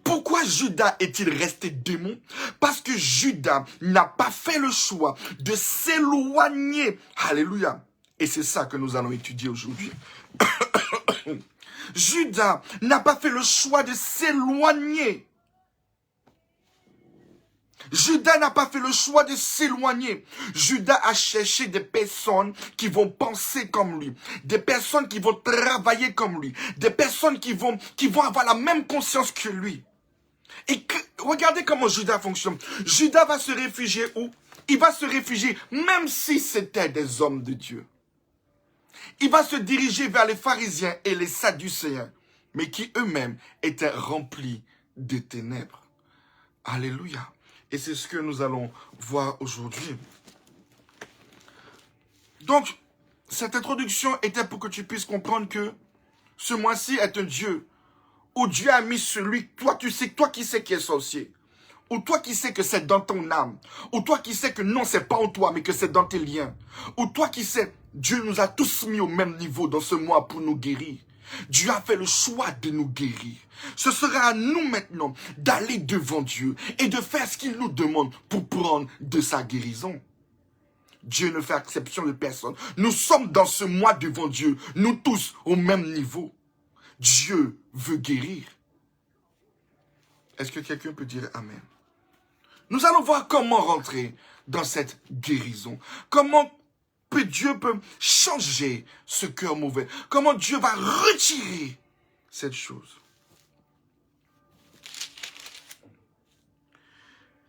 Pourquoi Judas est-il resté démon? Parce que Judas n'a pas fait le choix de s'éloigner. Alléluia. Et c'est ça que nous allons étudier aujourd'hui. Judas n'a pas fait le choix de s'éloigner. Judas n'a pas fait le choix de s'éloigner. Judas a cherché des personnes qui vont penser comme lui, des personnes qui vont travailler comme lui, des personnes qui vont avoir la même conscience que lui. Et regardez comment Judas fonctionne. Judas va se réfugier où? Il va se réfugier, même si c'était des hommes de Dieu. Il va se diriger vers les pharisiens et les sadducéens, mais qui eux-mêmes étaient remplis de ténèbres. Alléluia. Et c'est ce que nous allons voir aujourd'hui. Donc, cette introduction était pour que tu puisses comprendre que ce mois-ci est un Dieu où Dieu a mis celui, toi qui sais qui est sorcier, ou toi qui sais que c'est dans ton âme, ou toi qui sais que non, c'est pas en toi, mais que c'est dans tes liens, ou toi qui sais, Dieu nous a tous mis au même niveau dans ce mois pour nous guérir. Dieu a fait le choix de nous guérir. Ce sera à nous maintenant d'aller devant Dieu et de faire ce qu'il nous demande pour prendre de sa guérison. Dieu ne fait exception de personne. Nous sommes dans ce mois devant Dieu, nous tous au même niveau. Dieu veut guérir. Est-ce que quelqu'un peut dire Amen? Nous allons voir comment rentrer dans cette guérison. Comment Dieu peut changer ce cœur mauvais. Comment Dieu va retirer cette chose.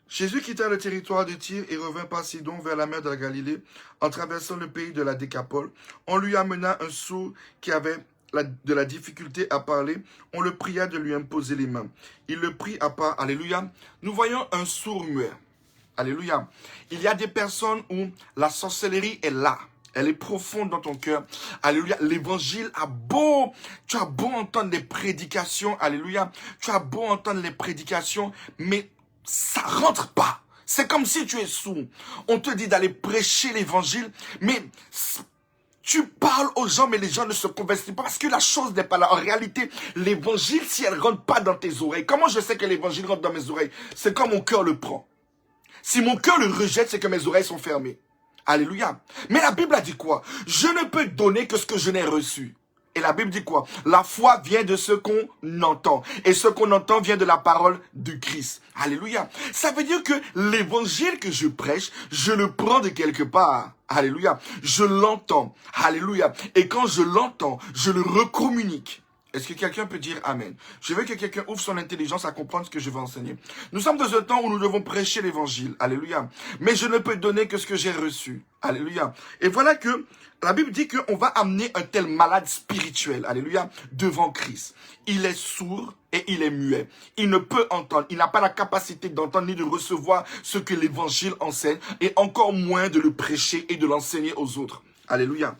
Jésus quitta le territoire de Tyr et revint par Sidon vers la mer de la Galilée. En traversant le pays de la Décapole, on lui amena un sourd qui avait de la difficulté à parler. On le pria de lui imposer les mains. Il le prit à part. Alléluia. Nous voyons un sourd muet. Alléluia. Il y a des personnes où la sorcellerie est là. Elle est profonde dans ton cœur. Alléluia. L'évangile a beau. Tu as beau entendre les prédications. Alléluia. Tu as beau entendre les prédications, mais ça rentre pas. C'est comme si tu es sourd. On te dit d'aller prêcher l'évangile, mais tu parles aux gens, mais les gens ne se convertissent pas parce que la chose n'est pas là. En réalité, l'évangile, si elle ne rentre pas dans tes oreilles, comment je sais que l'évangile rentre dans mes oreilles? C'est quand mon cœur le prend. Si mon cœur le rejette, c'est que mes oreilles sont fermées. Alléluia. Mais la Bible a dit quoi? Je ne peux donner que ce que je n'ai reçu. Et la Bible dit quoi? La foi vient de ce qu'on entend. Et ce qu'on entend vient de la parole de Christ. Alléluia. Ça veut dire que l'évangile que je prêche, je le prends de quelque part. Alléluia. Je l'entends. Alléluia. Et quand je l'entends, je le recommunique. Est-ce que quelqu'un peut dire Amen? Je veux que quelqu'un ouvre son intelligence à comprendre ce que je vais enseigner. Nous sommes dans un temps où nous devons prêcher l'évangile. Alléluia. Mais je ne peux donner que ce que j'ai reçu. Alléluia. Et voilà que la Bible dit qu'on va amener un tel malade spirituel, alléluia, devant Christ. Il est sourd et il est muet. Il ne peut entendre. Il n'a pas la capacité d'entendre ni de recevoir ce que l'évangile enseigne et encore moins de le prêcher et de l'enseigner aux autres. Alléluia.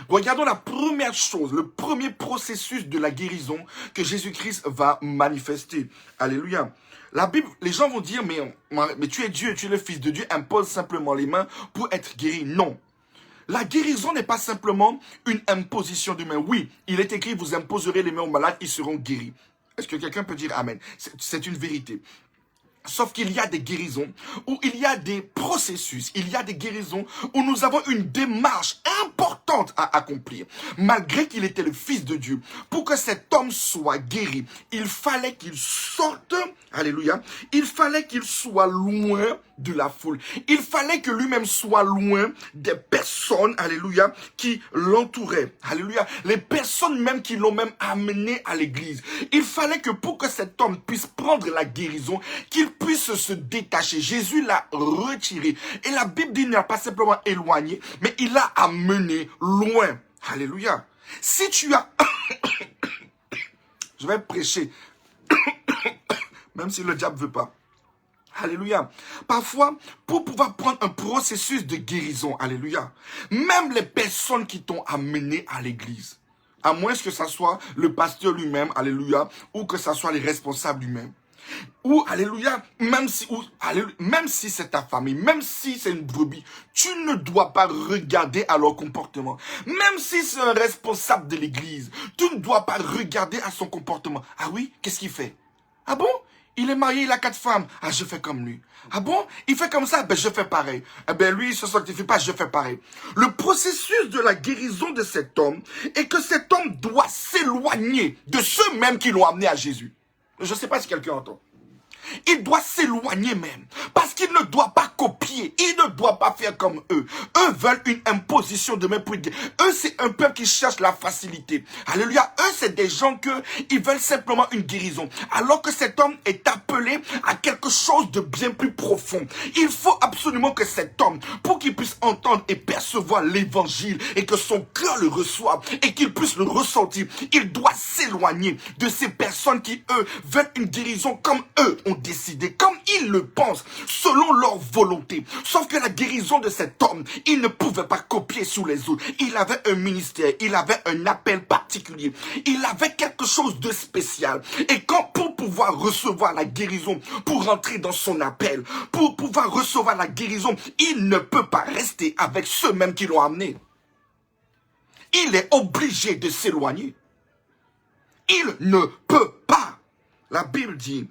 Regardons la première chose, le premier processus de la guérison que Jésus-Christ va manifester. Alléluia. La Bible, les gens vont dire, mais tu es Dieu, tu es le Fils de Dieu, impose simplement les mains pour être guéri. Non. La guérison n'est pas simplement une imposition de main. Oui, il est écrit, vous imposerez les mains aux malades, ils seront guéris. Est-ce que quelqu'un peut dire Amen? C'est une vérité. Sauf qu'il y a des guérisons, où il y a des processus, il y a des guérisons où nous avons une démarche importante à accomplir. Malgré qu'il était le Fils de Dieu, pour que cet homme soit guéri, il fallait qu'il sorte, alléluia, il fallait qu'il soit loin de la foule. Il fallait que lui-même soit loin des personnes, alléluia, qui l'entouraient. Alléluia, les personnes même qui l'ont même amené à l'église. Il fallait que pour que cet homme puisse prendre la guérison, qu'il puisse se détacher. Jésus l'a retiré. Et la Bible dit qu'il n'a pas simplement éloigné, mais il l'a amené loin. Alléluia. Si tu as... Je vais prêcher, même si le diable ne veut pas. Alléluia. Parfois, pour pouvoir prendre un processus de guérison, alléluia, même les personnes qui t'ont amené à l'église, à moins que ce soit le pasteur lui-même, alléluia, ou que ce soit les responsables lui-même, ou, alléluia, même si c'est ta famille, même si c'est une brebis, tu ne dois pas regarder à leur comportement. Même si c'est un responsable de l'église, tu ne dois pas regarder à son comportement. Ah oui, qu'est-ce qu'il fait? Ah bon? Il est marié, il a 4 femmes. Ah, je fais comme lui. Ah bon? Il fait comme ça? Ben, je fais pareil. Eh ben, lui, il se sanctifie pas, je fais pareil. Le processus de la guérison de cet homme est que cet homme doit s'éloigner de ceux-mêmes qui l'ont amené à Jésus. Je ne sais pas si quelqu'un entend. Il doit s'éloigner même. Parce qu'il ne doit pas copier. Il ne doit pas faire comme eux. Eux veulent une imposition de mes prix. Eux, c'est un peuple qui cherche la facilité. Alléluia. Eux, c'est des gens ils veulent simplement une guérison. Alors que cet homme est appelé à quelque chose de bien plus profond. Il faut absolument que cet homme, pour qu'il puisse entendre et percevoir l'évangile et que son cœur le reçoive et qu'il puisse le ressentir, il doit s'éloigner de ces personnes qui, eux, veulent une guérison comme eux ont décidé, comme ils le pensent, selon leur volonté. Sauf que la guérison de cet homme, il ne pouvait pas copier sous les autres. Il avait un ministère, il avait un appel particulier. Il avait quelque chose de spécial. Et pour pouvoir recevoir la guérison, pour rentrer dans son appel, pour pouvoir recevoir la guérison, il ne peut pas rester avec ceux-mêmes qui l'ont amené. Il est obligé de s'éloigner. Il ne peut pas. La Bible dit,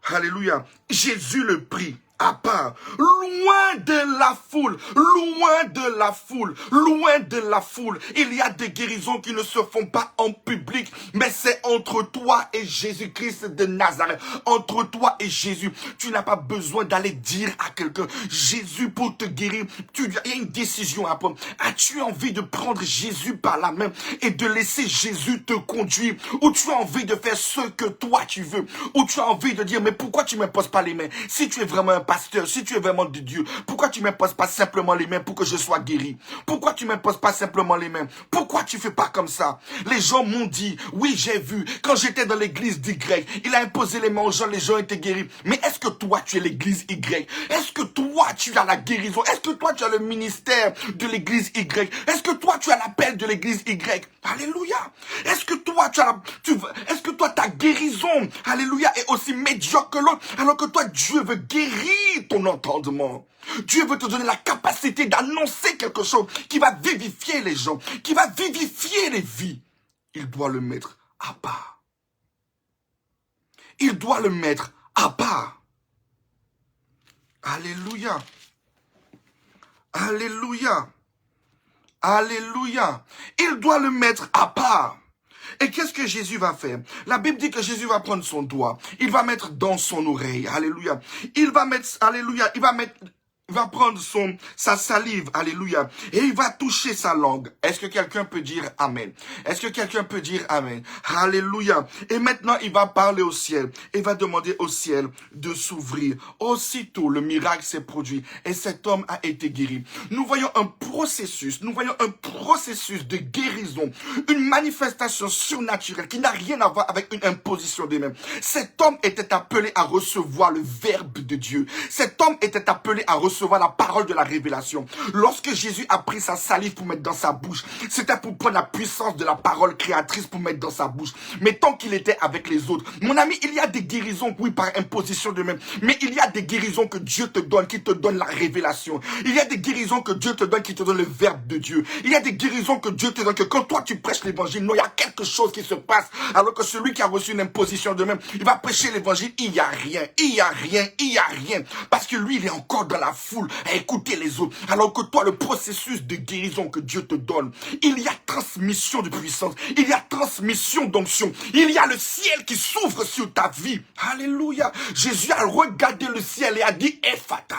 alléluia, Jésus le prit à part, loin de la foule, loin de la foule, loin de la foule. Il y a des guérisons qui ne se font pas en public, mais c'est entre toi et Jésus-Christ de Nazareth, entre toi et Jésus. Tu n'as pas besoin d'aller dire à quelqu'un, Jésus pour te guérir. Il y a une décision à prendre. As-tu envie de prendre Jésus par la main et de laisser Jésus te conduire? Ou tu as envie de faire ce que toi tu veux? Ou tu as envie de dire, mais pourquoi tu ne m'imposes pas les mains? Si tu es vraiment un pasteur, si tu es vraiment de Dieu, pourquoi tu ne m'imposes pas simplement les mains pour que je sois guéri? Pourquoi tu ne m'imposes pas simplement les mains? Pourquoi tu ne fais pas comme ça? Les gens m'ont dit, oui, j'ai vu, quand j'étais dans l'église d'Y, il a imposé les mains aux gens, les gens étaient guéris. Mais est-ce que toi, tu es l'église Y? Est-ce que toi, tu as la guérison? Est-ce que toi, tu as le ministère de l'église Y? Est-ce que toi, tu as l'appel de l'église Y? Alléluia. Est-ce que toi, est-ce que toi, ta guérison, alléluia, est aussi médiocre que l'autre, alors que toi, Dieu veut guérir ton entendement. Dieu veut te donner la capacité d'annoncer quelque chose qui va vivifier les gens, qui va vivifier les vies. Il doit le mettre à part. Il doit le mettre à part. Alléluia. Alléluia. Alléluia. Il doit le mettre à part. Et qu'est-ce que Jésus va faire? La Bible dit que Jésus va prendre son doigt. Il va mettre dans son oreille. Alléluia. Il va mettre, alléluia, il va prendre sa salive, alléluia, et il va toucher sa langue. Est-ce que quelqu'un peut dire Amen? Est-ce que quelqu'un peut dire Amen? Alléluia. Et maintenant, il va parler au ciel, et va demander au ciel de s'ouvrir. Aussitôt, le miracle s'est produit, et cet homme a été guéri. Nous voyons un processus de guérison, une manifestation surnaturelle qui n'a rien à voir avec une imposition des mains. Cet homme était appelé à recevoir le Verbe de Dieu. Cet homme était appelé à recevoir recevoir la parole de la révélation. Lorsque Jésus a pris sa salive pour mettre dans sa bouche, c'était pour prendre la puissance de la parole créatrice pour mettre dans sa bouche. Mais tant qu'il était avec les autres, mon ami, il y a des guérisons, oui, par imposition de même, mais il y a des guérisons que Dieu te donne, qui te donne la révélation. Il y a des guérisons que Dieu te donne, qui te donne le verbe de Dieu. Il y a des guérisons que Dieu te donne, que quand toi tu prêches l'évangile, non, il y a quelque chose qui se passe, alors que celui qui a reçu une imposition de même, il va prêcher l'évangile, il n'y a rien, il n'y a rien, il n'y a rien, parce que lui, il est encore dans la foule à écouter les autres, alors que toi, le processus de guérison que Dieu te donne, il y a transmission de puissance, il y a transmission d'onction, il y a le ciel qui s'ouvre sur ta vie. Alléluia. Jésus a regardé le ciel et a dit Ephata.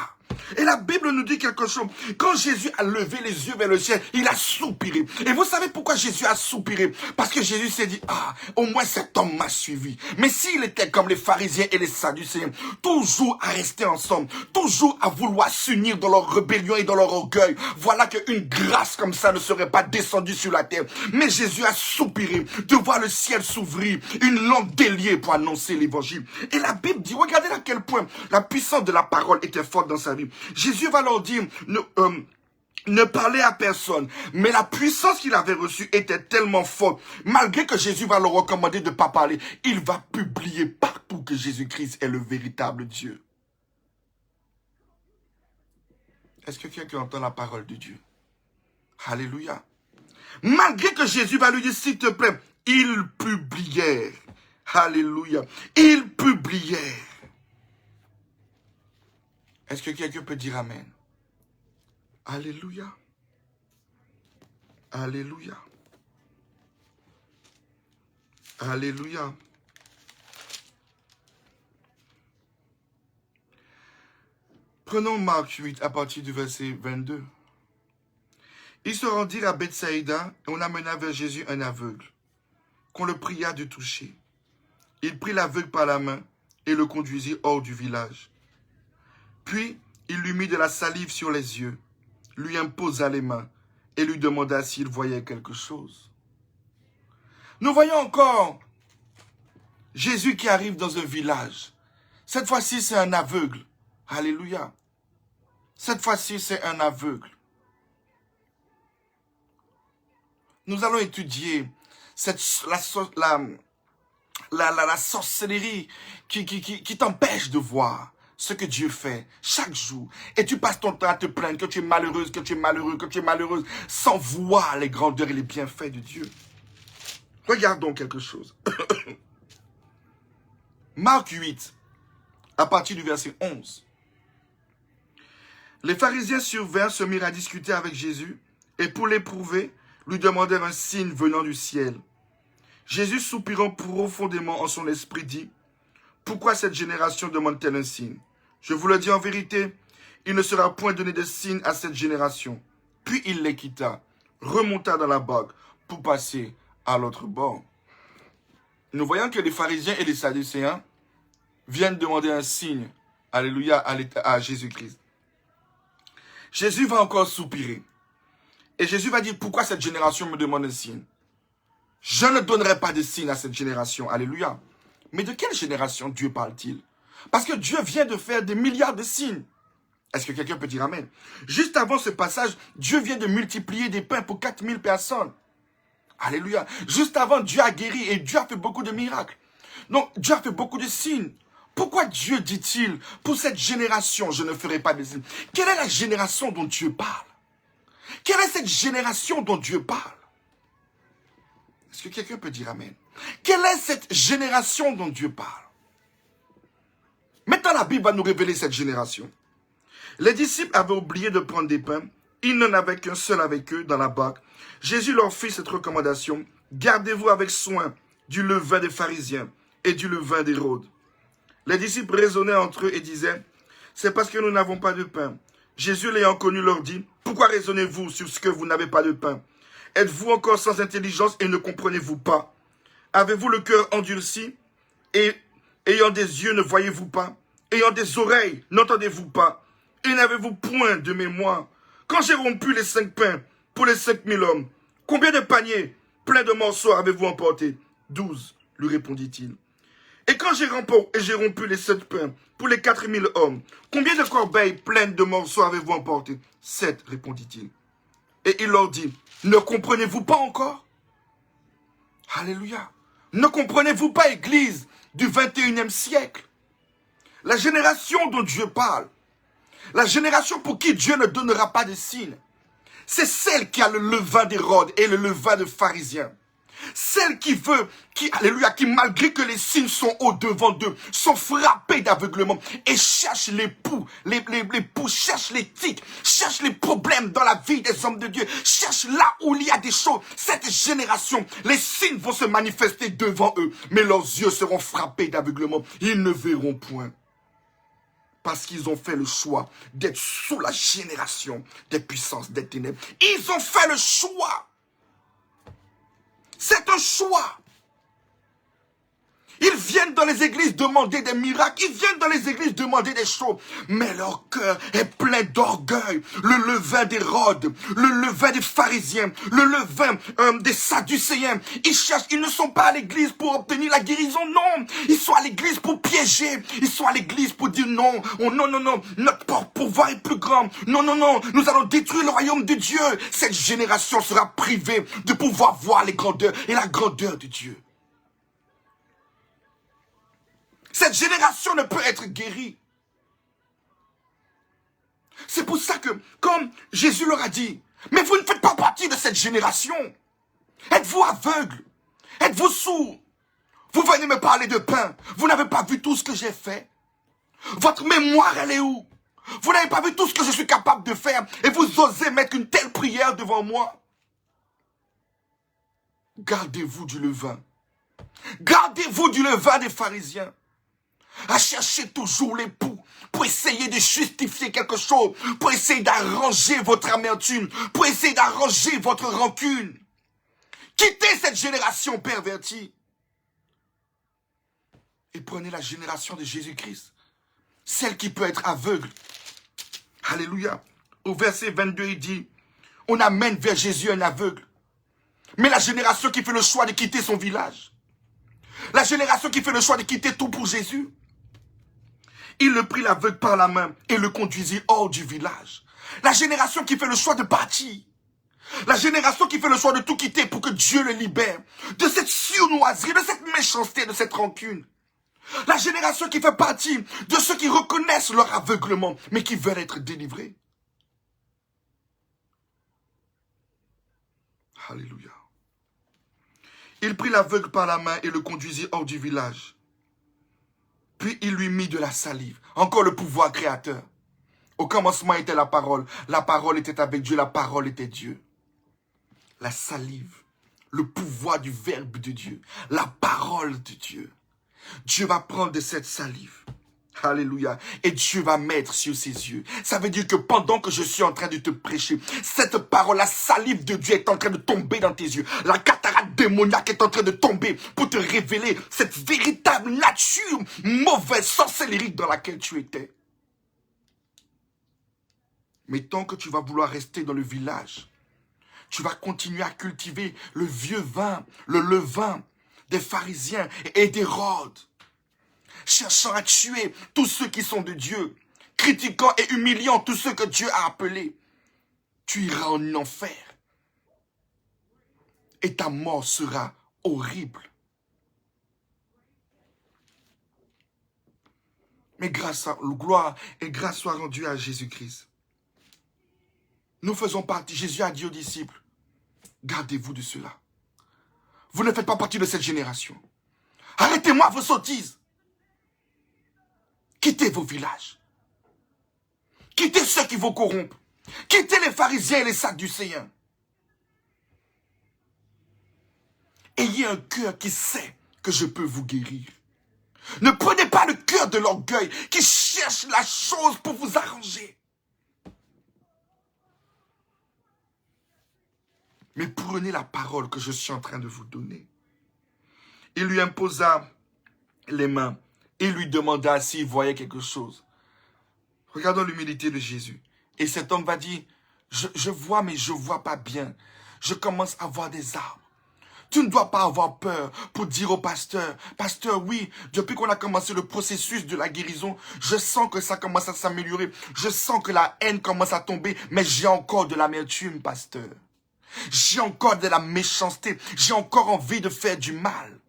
Et la Bible nous dit quelque chose. Quand Jésus a levé les yeux vers le ciel, il a soupiré. Et vous savez pourquoi Jésus a soupiré? Parce que Jésus s'est dit, ah, au moins cet homme m'a suivi. Mais s'il était comme les pharisiens et les sadducéens, toujours à rester ensemble, toujours à vouloir s'unir dans leur rébellion et dans leur orgueil, voilà qu'une grâce comme ça ne serait pas descendue sur la terre. Mais Jésus a soupiré de voir le ciel s'ouvrir, une langue déliée pour annoncer l'évangile. Et la Bible dit, regardez à quel point la puissance de la parole était forte dans sa vie. Jésus va leur dire, ne parlez à personne. Mais la puissance qu'il avait reçue était tellement forte. Malgré que Jésus va leur recommander de ne pas parler, il va publier partout que Jésus-Christ est le véritable Dieu. Est-ce que quelqu'un entend la parole de Dieu? Alléluia. Malgré que Jésus va lui dire, s'il te plaît, ils publièrent. Alléluia. Ils publièrent. Est-ce que quelqu'un peut dire Amen? Alléluia. Alléluia. Alléluia. Prenons Marc 8 à partir du verset 22. Ils se rendirent à Bethsaïda et on amena vers Jésus un aveugle, qu'on le pria de toucher. Il prit l'aveugle par la main et le conduisit hors du village. Puis, il lui mit de la salive sur les yeux, lui imposa les mains et lui demanda s'il voyait quelque chose. Nous voyons encore Jésus qui arrive dans un village. Cette fois-ci, c'est un aveugle. Alléluia. Cette fois-ci, c'est un aveugle. Nous allons étudier la sorcellerie qui t'empêche de voir ce que Dieu fait chaque jour. Et tu passes ton temps à te plaindre que tu es malheureuse, que tu es malheureux, que tu es malheureuse, sans voir les grandeurs et les bienfaits de Dieu. Regardons quelque chose. Marc 8, à partir du verset 11. Les pharisiens survinrent, se mirent à discuter avec Jésus, et pour l'éprouver, lui demandèrent un signe venant du ciel. Jésus, soupirant profondément en son esprit, dit, « Pourquoi cette génération demande-t-elle un signe? Je vous le dis en vérité, il ne sera point donné de signe à cette génération. » Puis il les quitta, remonta dans la barque pour passer à l'autre bord. Nous voyons que les pharisiens et les sadducéens viennent demander un signe, alléluia, à Jésus-Christ. Jésus va encore soupirer. Et Jésus va dire, pourquoi cette génération me demande un signe? Je ne donnerai pas de signe à cette génération, alléluia. Mais de quelle génération Dieu parle-t-il? Parce que Dieu vient de faire des milliards de signes. Est-ce que quelqu'un peut dire Amen? Juste avant ce passage, Dieu vient de multiplier des pains pour 4000 personnes. Alléluia. Juste avant, Dieu a guéri et Dieu a fait beaucoup de miracles. Donc, Dieu a fait beaucoup de signes. Pourquoi Dieu dit-il, pour cette génération, je ne ferai pas de signes? Quelle est la génération dont Dieu parle? Quelle est cette génération dont Dieu parle? Est-ce que quelqu'un peut dire Amen? Quelle est cette génération dont Dieu parle? Maintenant, la Bible va nous révéler cette génération. Les disciples avaient oublié de prendre des pains. Ils n'en avaient qu'un seul avec eux dans la barque. Jésus leur fit cette recommandation. Gardez-vous avec soin du levain des pharisiens et du levain d'Hérode. Les disciples raisonnaient entre eux et disaient, c'est parce que nous n'avons pas de pain. Jésus l'ayant connu leur dit, pourquoi raisonnez-vous sur ce que vous n'avez pas de pain? Êtes-vous encore sans intelligence et ne comprenez-vous pas? Avez-vous le cœur endurci et ayant des yeux ne voyez-vous pas? Ayant des oreilles n'entendez-vous pas? Et n'avez-vous point de mémoire? Quand j'ai rompu les 5 pains pour les 5000 hommes, combien de paniers pleins de morceaux avez-vous emporté? 12, lui répondit-il. Et quand j'ai rompu les 7 pains pour les 4000 hommes, combien de corbeilles pleines de morceaux avez-vous emporté? 7, répondit-il. Et il leur dit, ne comprenez-vous pas encore? Alléluia. Ne comprenez-vous pas, Église du 21e siècle? La génération dont Dieu parle, la génération pour qui Dieu ne donnera pas de signe, c'est celle qui a le levain d'Hérode et le levain de pharisiens. Celle alléluia, qui malgré que les signes sont au-devant d'eux, sont frappés d'aveuglement et cherchent les poux, cherchent les tics, cherchent les problèmes dans la vie des hommes de Dieu, cherchent là où il y a des choses. Cette génération, les signes vont se manifester devant eux, mais leurs yeux seront frappés d'aveuglement. Ils ne verront point. Parce qu'ils ont fait le choix d'être sous la génération des puissances des ténèbres. Ils ont fait le choix. C'est un choix. Ils viennent dans les églises demander des miracles. Ils viennent dans les églises demander des choses. Mais leur cœur est plein d'orgueil. Le levain d'Hérode, le levain des pharisiens, le levain des sadducéens. Ils ne sont pas à l'église pour obtenir la guérison, non. Ils sont à l'église pour piéger. Ils sont à l'église pour dire non. Oh, non, non, non. Notre pouvoir est plus grand. Non, non, non. Nous allons détruire le royaume de Dieu. Cette génération sera privée de pouvoir voir les grandeurs et la grandeur de Dieu. Cette génération ne peut être guérie. C'est pour ça que, comme Jésus leur a dit, mais vous ne faites pas partie de cette génération. Êtes-vous aveugle? Êtes-vous sourd? Vous venez me parler de pain. Vous n'avez pas vu tout ce que j'ai fait. Votre mémoire, elle est où? Vous n'avez pas vu tout ce que je suis capable de faire et vous osez mettre une telle prière devant moi? Gardez-vous du levain. Gardez-vous du levain des pharisiens. À chercher toujours les poux pour essayer de justifier quelque chose, pour essayer d'arranger votre amertume, pour essayer d'arranger votre rancune. Quittez cette génération pervertie et prenez la génération de Jésus-Christ, celle qui peut être aveugle. Alléluia. Au verset 22, il dit, on amène vers Jésus un aveugle. Mais la génération qui fait le choix de quitter son village, la génération qui fait le choix de quitter tout pour Jésus, il le prit l'aveugle par la main et le conduisit hors du village. La génération qui fait le choix de partir. La génération qui fait le choix de tout quitter pour que Dieu le libère. De cette sournoiserie, de cette méchanceté, de cette rancune. La génération qui fait partie de ceux qui reconnaissent leur aveuglement, mais qui veulent être délivrés. Alléluia. Il prit l'aveugle par la main et le conduisit hors du village. Puis il lui mit de la salive. Encore le pouvoir créateur. Au commencement était la parole. La parole était avec Dieu. La parole était Dieu. La salive. Le pouvoir du verbe de Dieu. La parole de Dieu. Dieu va prendre de cette salive. Alléluia. Et Dieu va mettre sur ses yeux. Ça veut dire que pendant que je suis en train de te prêcher, cette parole, la salive de Dieu est en train de tomber dans tes yeux. La cataracte démoniaque est en train de tomber pour te révéler cette véritable nature mauvaise, sorcellérique dans laquelle tu étais. Mais tant que tu vas vouloir rester dans le village, tu vas continuer à cultiver le vieux vin, le levain des pharisiens et d'Hérode, cherchant à tuer tous ceux qui sont de Dieu, critiquant et humiliant tous ceux que Dieu a appelés. Tu iras en enfer. Et ta mort sera horrible. Mais gloire et grâce soit rendue à Jésus-Christ. Nous faisons partie, Jésus a dit aux disciples, gardez-vous de cela. Vous ne faites pas partie de cette génération. Arrêtez-moi vos sottises. Quittez vos villages. Quittez ceux qui vous corrompent. Quittez les pharisiens et les sadducéens. Ayez un cœur qui sait que je peux vous guérir. Ne prenez pas le cœur de l'orgueil qui cherche la chose pour vous arranger. Mais prenez la parole que je suis en train de vous donner. Il lui imposa les mains et lui demanda s'il voyait quelque chose. Regardons l'humilité de Jésus. Et cet homme va dire, je vois mais je ne vois pas bien. Je commence à voir des arbres. Tu ne dois pas avoir peur pour dire au pasteur, pasteur, oui, depuis qu'on a commencé le processus de la guérison, je sens que ça commence à s'améliorer. Je sens que la haine commence à tomber, mais j'ai encore de l'amertume, pasteur. J'ai encore de la méchanceté. J'ai encore envie de faire du mal.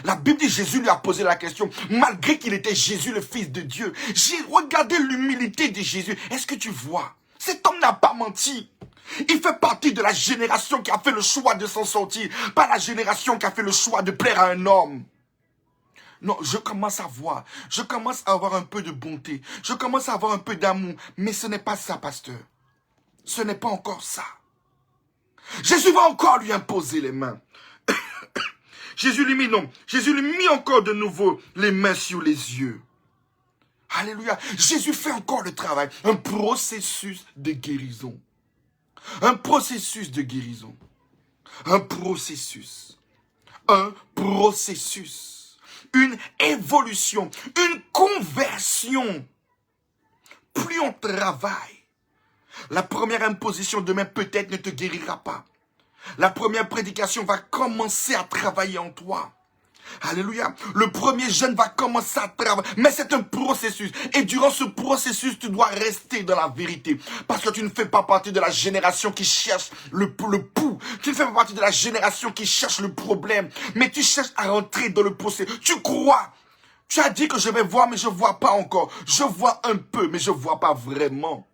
La Bible dit Jésus lui a posé la question, malgré qu'il était Jésus, le Fils de Dieu. J'ai regardé l'humilité de Jésus. Est-ce que tu vois? Cet homme n'a pas menti. Il fait partie de la génération qui a fait le choix de s'en sortir, pas la génération qui a fait le choix de plaire à un homme. Non, je commence à voir, je commence à avoir un peu de bonté, je commence à avoir un peu d'amour, mais ce n'est pas ça, pasteur. Ce n'est pas encore ça. Jésus va encore lui imposer les mains. Jésus lui mit encore de nouveau les mains sur les yeux. Alléluia. Jésus fait encore le travail, un processus de guérison. Un processus de guérison. Un processus. Un processus. Une évolution. Une conversion. Plus on travaille, la première imposition demain peut-être ne te guérira pas. La première prédication va commencer à travailler en toi. Alléluia. Le premier jeûne va commencer à travailler. Mais c'est un processus. Et durant ce processus, tu dois rester dans la vérité. Parce que tu ne fais pas partie de la génération qui cherche le pouls. Tu ne fais pas partie de la génération qui cherche le problème. Mais tu cherches à rentrer dans le processus. Tu crois. Tu as dit que je vais voir, mais je ne vois pas encore. Je vois un peu, mais je ne vois pas vraiment.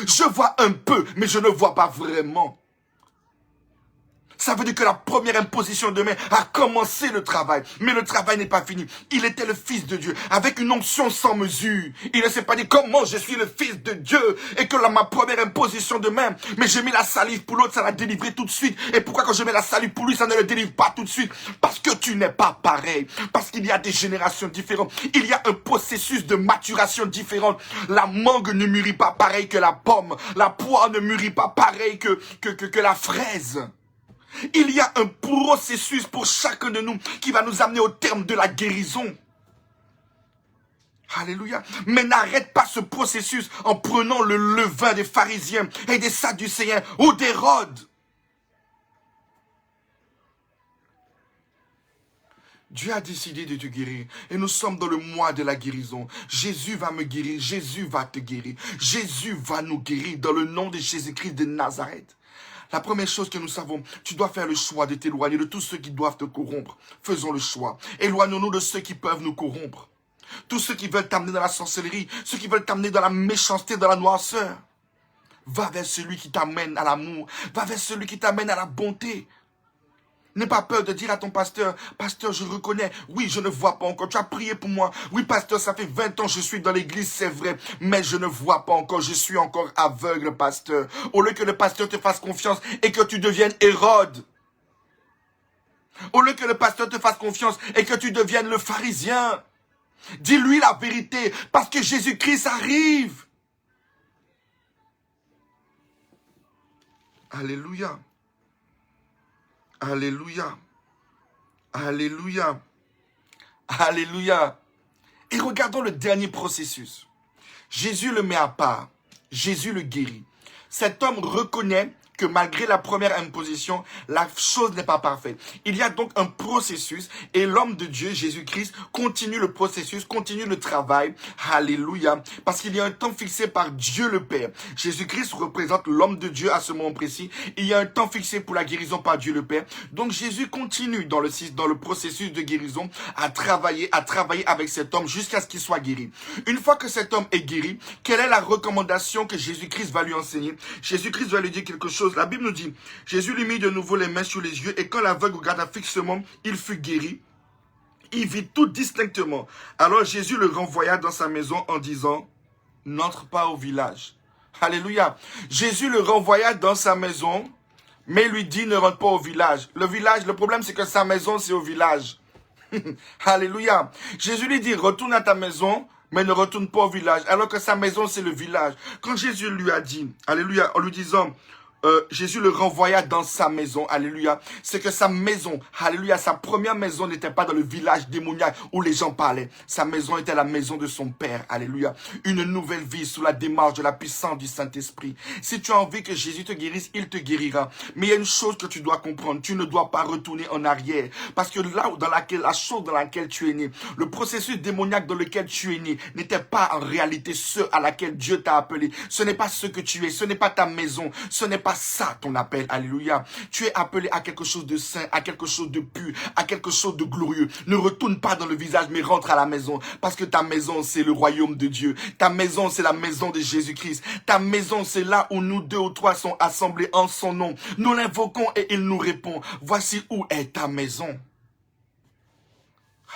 Je vois un peu, mais je ne vois pas vraiment. Ça veut dire que la première imposition de main a commencé le travail. Mais le travail n'est pas fini. Il était le Fils de Dieu, avec une onction sans mesure. Il ne s'est pas dit comment je suis le Fils de Dieu. Et que ma première imposition de main, mais j'ai mis la salive pour l'autre, ça l'a délivré tout de suite. Et pourquoi quand je mets la salive pour lui, ça ne le délivre pas tout de suite? Parce que tu n'es pas pareil. Parce qu'il y a des générations différentes. Il y a un processus de maturation différent. La mangue ne mûrit pas pareil que la pomme. La poire ne mûrit pas pareil que la fraise. Il y a un processus pour chacun de nous qui va nous amener au terme de la guérison. Alléluia. Mais n'arrête pas ce processus en prenant le levain des pharisiens et des sadducéens ou d'Hérode. Dieu a décidé de te guérir. Et nous sommes dans le mois de la guérison. Jésus va me guérir. Jésus va te guérir. Jésus va nous guérir dans le nom de Jésus-Christ de Nazareth. La première chose que nous savons, tu dois faire le choix de t'éloigner de tous ceux qui doivent te corrompre. Faisons le choix. Éloignons-nous de ceux qui peuvent nous corrompre. Tous ceux qui veulent t'amener dans la sorcellerie, ceux qui veulent t'amener dans la méchanceté, dans la noirceur. Va vers celui qui t'amène à l'amour. Va vers celui qui t'amène à la bonté. N'aie pas peur de dire à ton pasteur, pasteur, je reconnais, oui, je ne vois pas encore, tu as prié pour moi. Oui, pasteur, ça fait 20 ans que je suis dans l'église, c'est vrai, mais je ne vois pas encore, je suis encore aveugle, pasteur. Au lieu que le pasteur te fasse confiance et que tu deviennes Hérode. Au lieu que le pasteur te fasse confiance et que tu deviennes le pharisien. Dis-lui la vérité, parce que Jésus-Christ arrive. Alléluia. Alléluia. Alléluia. Alléluia. Et regardons le dernier processus. Jésus le met à part. Jésus le guérit. Cet homme reconnaît que malgré la première imposition, la chose n'est pas parfaite. Il y a donc un processus et l'homme de Dieu, Jésus-Christ, continue le processus, continue le travail. Alléluia. Parce qu'il y a un temps fixé par Dieu le Père. Jésus-Christ représente l'homme de Dieu à ce moment précis. Il y a un temps fixé pour la guérison par Dieu le Père. Donc Jésus continue dans le processus de guérison à travailler avec cet homme jusqu'à ce qu'il soit guéri. Une fois que cet homme est guéri, quelle est la recommandation que Jésus-Christ va lui enseigner? Jésus-Christ va lui dire quelque chose. La Bible nous dit, Jésus lui mit de nouveau les mains sur les yeux et quand l'aveugle regarda fixement, il fut guéri. Il vit tout distinctement. Alors Jésus le renvoya dans sa maison en disant, n'entre pas au village. Alléluia. Jésus le renvoya dans sa maison, mais lui dit, ne rentre pas au village. Le problème c'est que sa maison c'est au village. Alléluia. Jésus lui dit, retourne à ta maison, mais ne retourne pas au village, alors que sa maison c'est le village. Quand Jésus lui a dit, alléluia, en lui disant, Jésus le renvoya dans sa maison, alléluia. C'est que sa maison, alléluia, sa première maison n'était pas dans le village démoniaque où les gens parlaient. Sa maison était la maison de son Père, alléluia. Une nouvelle vie sous la démarche de la puissance du Saint-Esprit. Si tu as envie que Jésus te guérisse, il te guérira. Mais il y a une chose que tu dois comprendre, tu ne dois pas retourner en arrière. Parce que là, la chose dans laquelle tu es né, le processus démoniaque dans lequel tu es né, n'était pas en réalité ce à laquelle Dieu t'a appelé. Ce n'est pas ce que tu es, ce n'est pas ta maison, ce n'est pas ça ton appel, alléluia. Tu es appelé à quelque chose de saint, à quelque chose de pur, à quelque chose de glorieux. Ne retourne pas dans le visage, mais rentre à la maison, parce que ta maison, c'est le royaume de Dieu. Ta maison, c'est la maison de Jésus-Christ. Ta maison, c'est là où nous deux ou trois sont assemblés en son nom. Nous l'invoquons et il nous répond. Voici où est ta maison.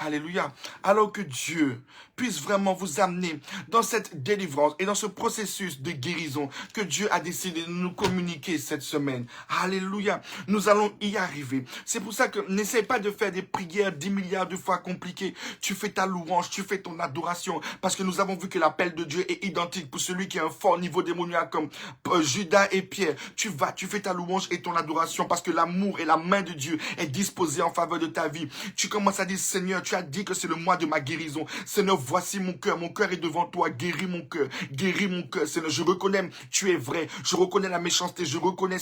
Alléluia. Alors que Dieu puisse vraiment vous amener dans cette délivrance et dans ce processus de guérison que Dieu a décidé de nous communiquer cette semaine. Alléluia. Nous allons y arriver. C'est pour ça que n'essaie pas de faire des prières 10 milliards de fois compliquées. Tu fais ta louange, tu fais ton adoration. Parce que nous avons vu que l'appel de Dieu est identique pour celui qui a un fort niveau démoniaque comme Judas et Pierre. Tu fais ta louange et ton adoration parce que l'amour et la main de Dieu est disposée en faveur de ta vie. Tu commences à dire, Seigneur, tu as dit que c'est le mois de ma guérison. Seigneur, voici mon cœur est devant toi, guéris mon cœur, Seigneur, je reconnais, tu es vrai, je reconnais la méchanceté, je reconnais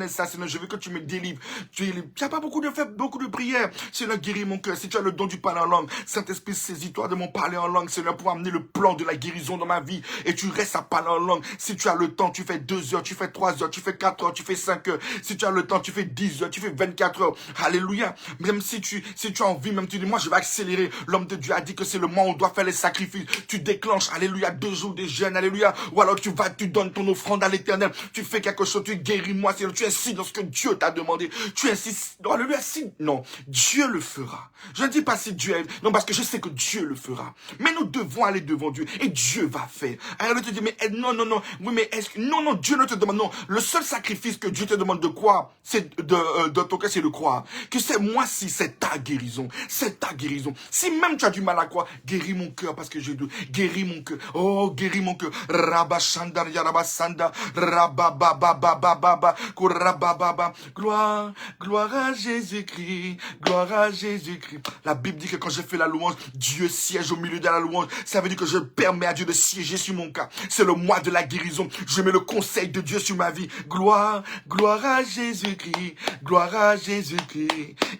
ça, Seigneur, je veux que tu me délivres, tu n'as pas beaucoup de prières, Seigneur, guéris mon cœur, si tu as le don du parler en langue, Saint-Esprit, saisis-toi de mon parler en langue, Seigneur, pour amener le plan de la guérison dans ma vie, et tu restes à parler en langue, si tu as le temps, tu fais 2 heures, tu fais 3 heures, tu fais 4 heures, tu fais 5 heures, si tu as le temps, tu fais 10 heures, tu fais 24 heures, alléluia, même si tu as envie, même tu dis, moi je vais accélérer, l'homme de Dieu a dit que c'est le moment où on doit faire les sacrifices, tu déclenches, alléluia, 2 jours de jeûne, alléluia, ou alors tu donnes ton offrande à l'Éternel, tu fais quelque chose, tu guéris-moi, tu insistes dans ce que Dieu t'a demandé, tu insistes, alléluia, si, non, Dieu le fera. Je ne dis pas si Dieu est, non, parce que je sais que Dieu le fera, mais nous devons aller devant Dieu, et Dieu va faire. Alors, te dit, mais non, oui, mais est-ce que, non, Dieu ne te demande, non, le seul sacrifice que Dieu te demande de croire, c'est de ton cœur, c'est de croire, que c'est moi si c'est ta guérison, si même tu as du mal à croire, guéris mon cœur, parce que je dois, guéris mon cœur, oh, guéris mon cœur, Rabashandar Yarabasanda, Rababababababa, Kurabababa, gloire à Jésus-Christ, La Bible dit que quand je fais la louange, Dieu siège au milieu de la louange, ça veut dire que je permets à Dieu de siéger sur mon cas, c'est le mois de la guérison, je mets le conseil de Dieu sur ma vie, gloire à Jésus-Christ,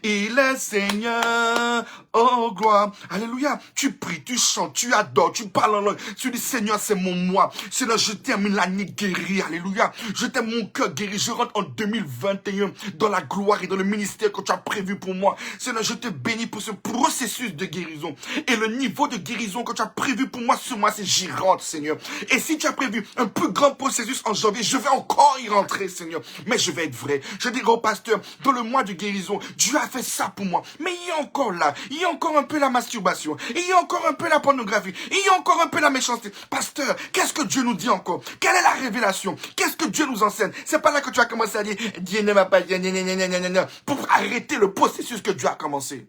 il est Seigneur, oh gloire, alléluia, tu pries, tu chantes, tu adores, tu parles en langue, tu dis Seigneur c'est mon mois, Seigneur je termine l'année guérie, alléluia, je termine mon cœur guéri, je rentre en 2021 dans la gloire et dans le ministère que tu as prévu pour moi, Seigneur je te bénis pour ce processus de guérison, et le niveau de guérison que tu as prévu pour moi ce mois-ci, j'y rentre Seigneur, et si tu as prévu un plus grand processus en janvier, je vais encore y rentrer Seigneur, mais je vais être vrai, je dirai au pasteur, dans le mois de guérison, Dieu a fait ça pour moi, mais il y a encore là, il y a encore un peu la masturbation, il y a encore un peu la pornographie, il y a encore un peu la méchanceté. Pasteur, qu'est-ce que Dieu nous dit encore? Quelle est la révélation? Qu'est-ce que Dieu nous enseigne? C'est pas là que tu as commencé à dire, Dieu ne m'a pas dit, pour arrêter le processus que Dieu a commencé.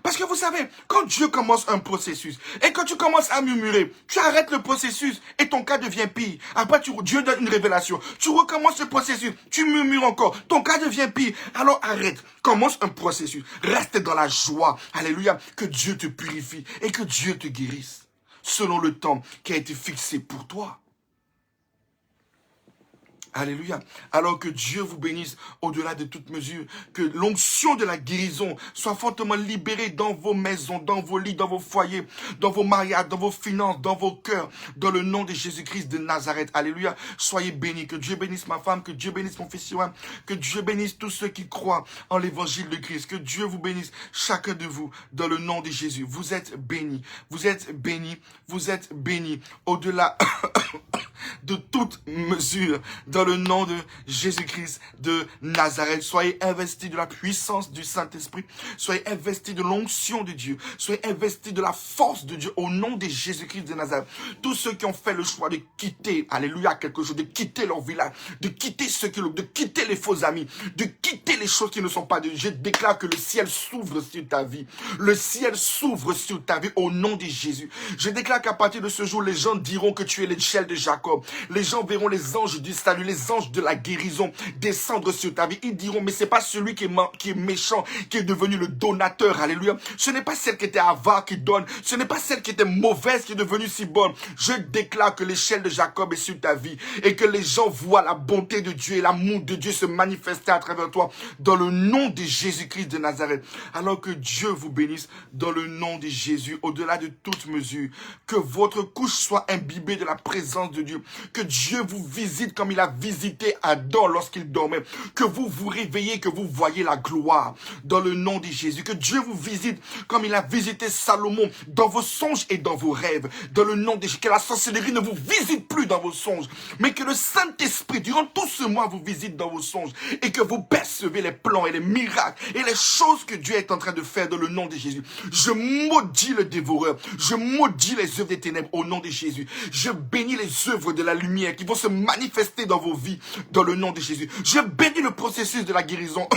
Parce que vous savez, quand Dieu commence un processus et que tu commences à murmurer, tu arrêtes le processus et ton cas devient pire. Après, Dieu donne une révélation. Tu recommences le processus, tu murmures encore, ton cas devient pire. Alors arrête, commence un processus. Reste dans la joie. Alléluia. Que Dieu te purifie et que Dieu te guérisse selon le temps qui a été fixé pour toi. Alléluia. Alors que Dieu vous bénisse au-delà de toute mesure. Que l'onction de la guérison soit fortement libérée dans vos maisons, dans vos lits, dans vos foyers, dans vos mariages, dans vos finances, dans vos cœurs. Dans le nom de Jésus-Christ de Nazareth. Alléluia. Soyez bénis. Que Dieu bénisse ma femme. Que Dieu bénisse mon fils Yohan. Que Dieu bénisse tous ceux qui croient en l'évangile de Christ. Que Dieu vous bénisse chacun de vous dans le nom de Jésus. Vous êtes bénis. Vous êtes bénis. Vous êtes bénis. Au-delà de toute mesure dans le nom de Jésus-Christ de Nazareth. Soyez investis de la puissance du Saint-Esprit. Soyez investis de l'onction de Dieu. Soyez investis de la force de Dieu au nom de Jésus-Christ de Nazareth. Tous ceux qui ont fait le choix de quitter, alléluia, quelque chose, de quitter leur village, de quitter de quitter les faux amis, de quitter les choses qui ne sont pas de Dieu. Je déclare que le ciel s'ouvre sur ta vie. Le ciel s'ouvre sur ta vie au nom de Jésus. Je déclare qu'à partir de ce jour, les gens diront que tu es l'échelle de Jacob. Les gens verront les anges du salut, les les anges de la guérison descendre sur ta vie. Ils diront, mais c'est pas celui qui est méchant, qui est devenu le donateur. Alléluia. Ce n'est pas celle qui était avare qui donne. Ce n'est pas celle qui était mauvaise qui est devenue si bonne. Je déclare que l'échelle de Jacob est sur ta vie et que les gens voient la bonté de Dieu et l'amour de Dieu se manifester à travers toi dans le nom de Jésus-Christ de Nazareth. Alors que Dieu vous bénisse dans le nom de Jésus, au-delà de toute mesure. Que votre couche soit imbibée de la présence de Dieu. Que Dieu vous visite comme il a visité Adam lorsqu'il dormait. Que vous vous réveillez, que vous voyez la gloire dans le nom de Jésus. Que Dieu vous visite comme il a visité Salomon dans vos songes et dans vos rêves. Dans le nom de Jésus. Que la sorcellerie ne vous visite plus dans vos songes. Mais que le Saint-Esprit, durant tout ce mois, vous visite dans vos songes. Et que vous percevez les plans et les miracles et les choses que Dieu est en train de faire dans le nom de Jésus. Je maudis le dévoreur. Je maudis les œuvres des ténèbres au nom de Jésus. Je bénis les œuvres de la lumière qui vont se manifester dans vos vies dans le nom de Jésus. Je bénis le processus de la guérison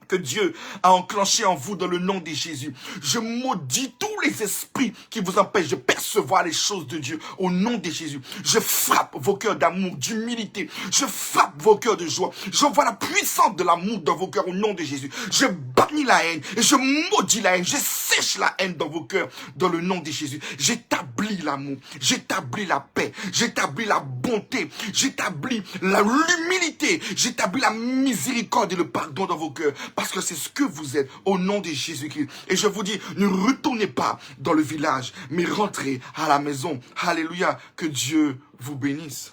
que Dieu a enclenché en vous dans le nom de Jésus. Je maudis tous les esprits qui vous empêchent de percevoir les choses de Dieu au nom de Jésus. Je frappe vos cœurs d'amour, d'humilité. Je frappe vos cœurs de joie. J'envoie la puissance de l'amour dans vos cœurs au nom de Jésus. Je bannis la haine et je maudis la haine. Je sèche la haine dans vos cœurs dans le nom de Jésus. J'établis l'amour. J'établis la paix. J'établis la bonté. J'établis l'humilité. J'établis la miséricorde et le pardon dans vos cœurs. Parce que c'est ce que vous êtes au nom de Jésus-Christ. Et je vous dis, ne retournez pas dans le village, mais rentrez à la maison. Alléluia. Que Dieu vous bénisse.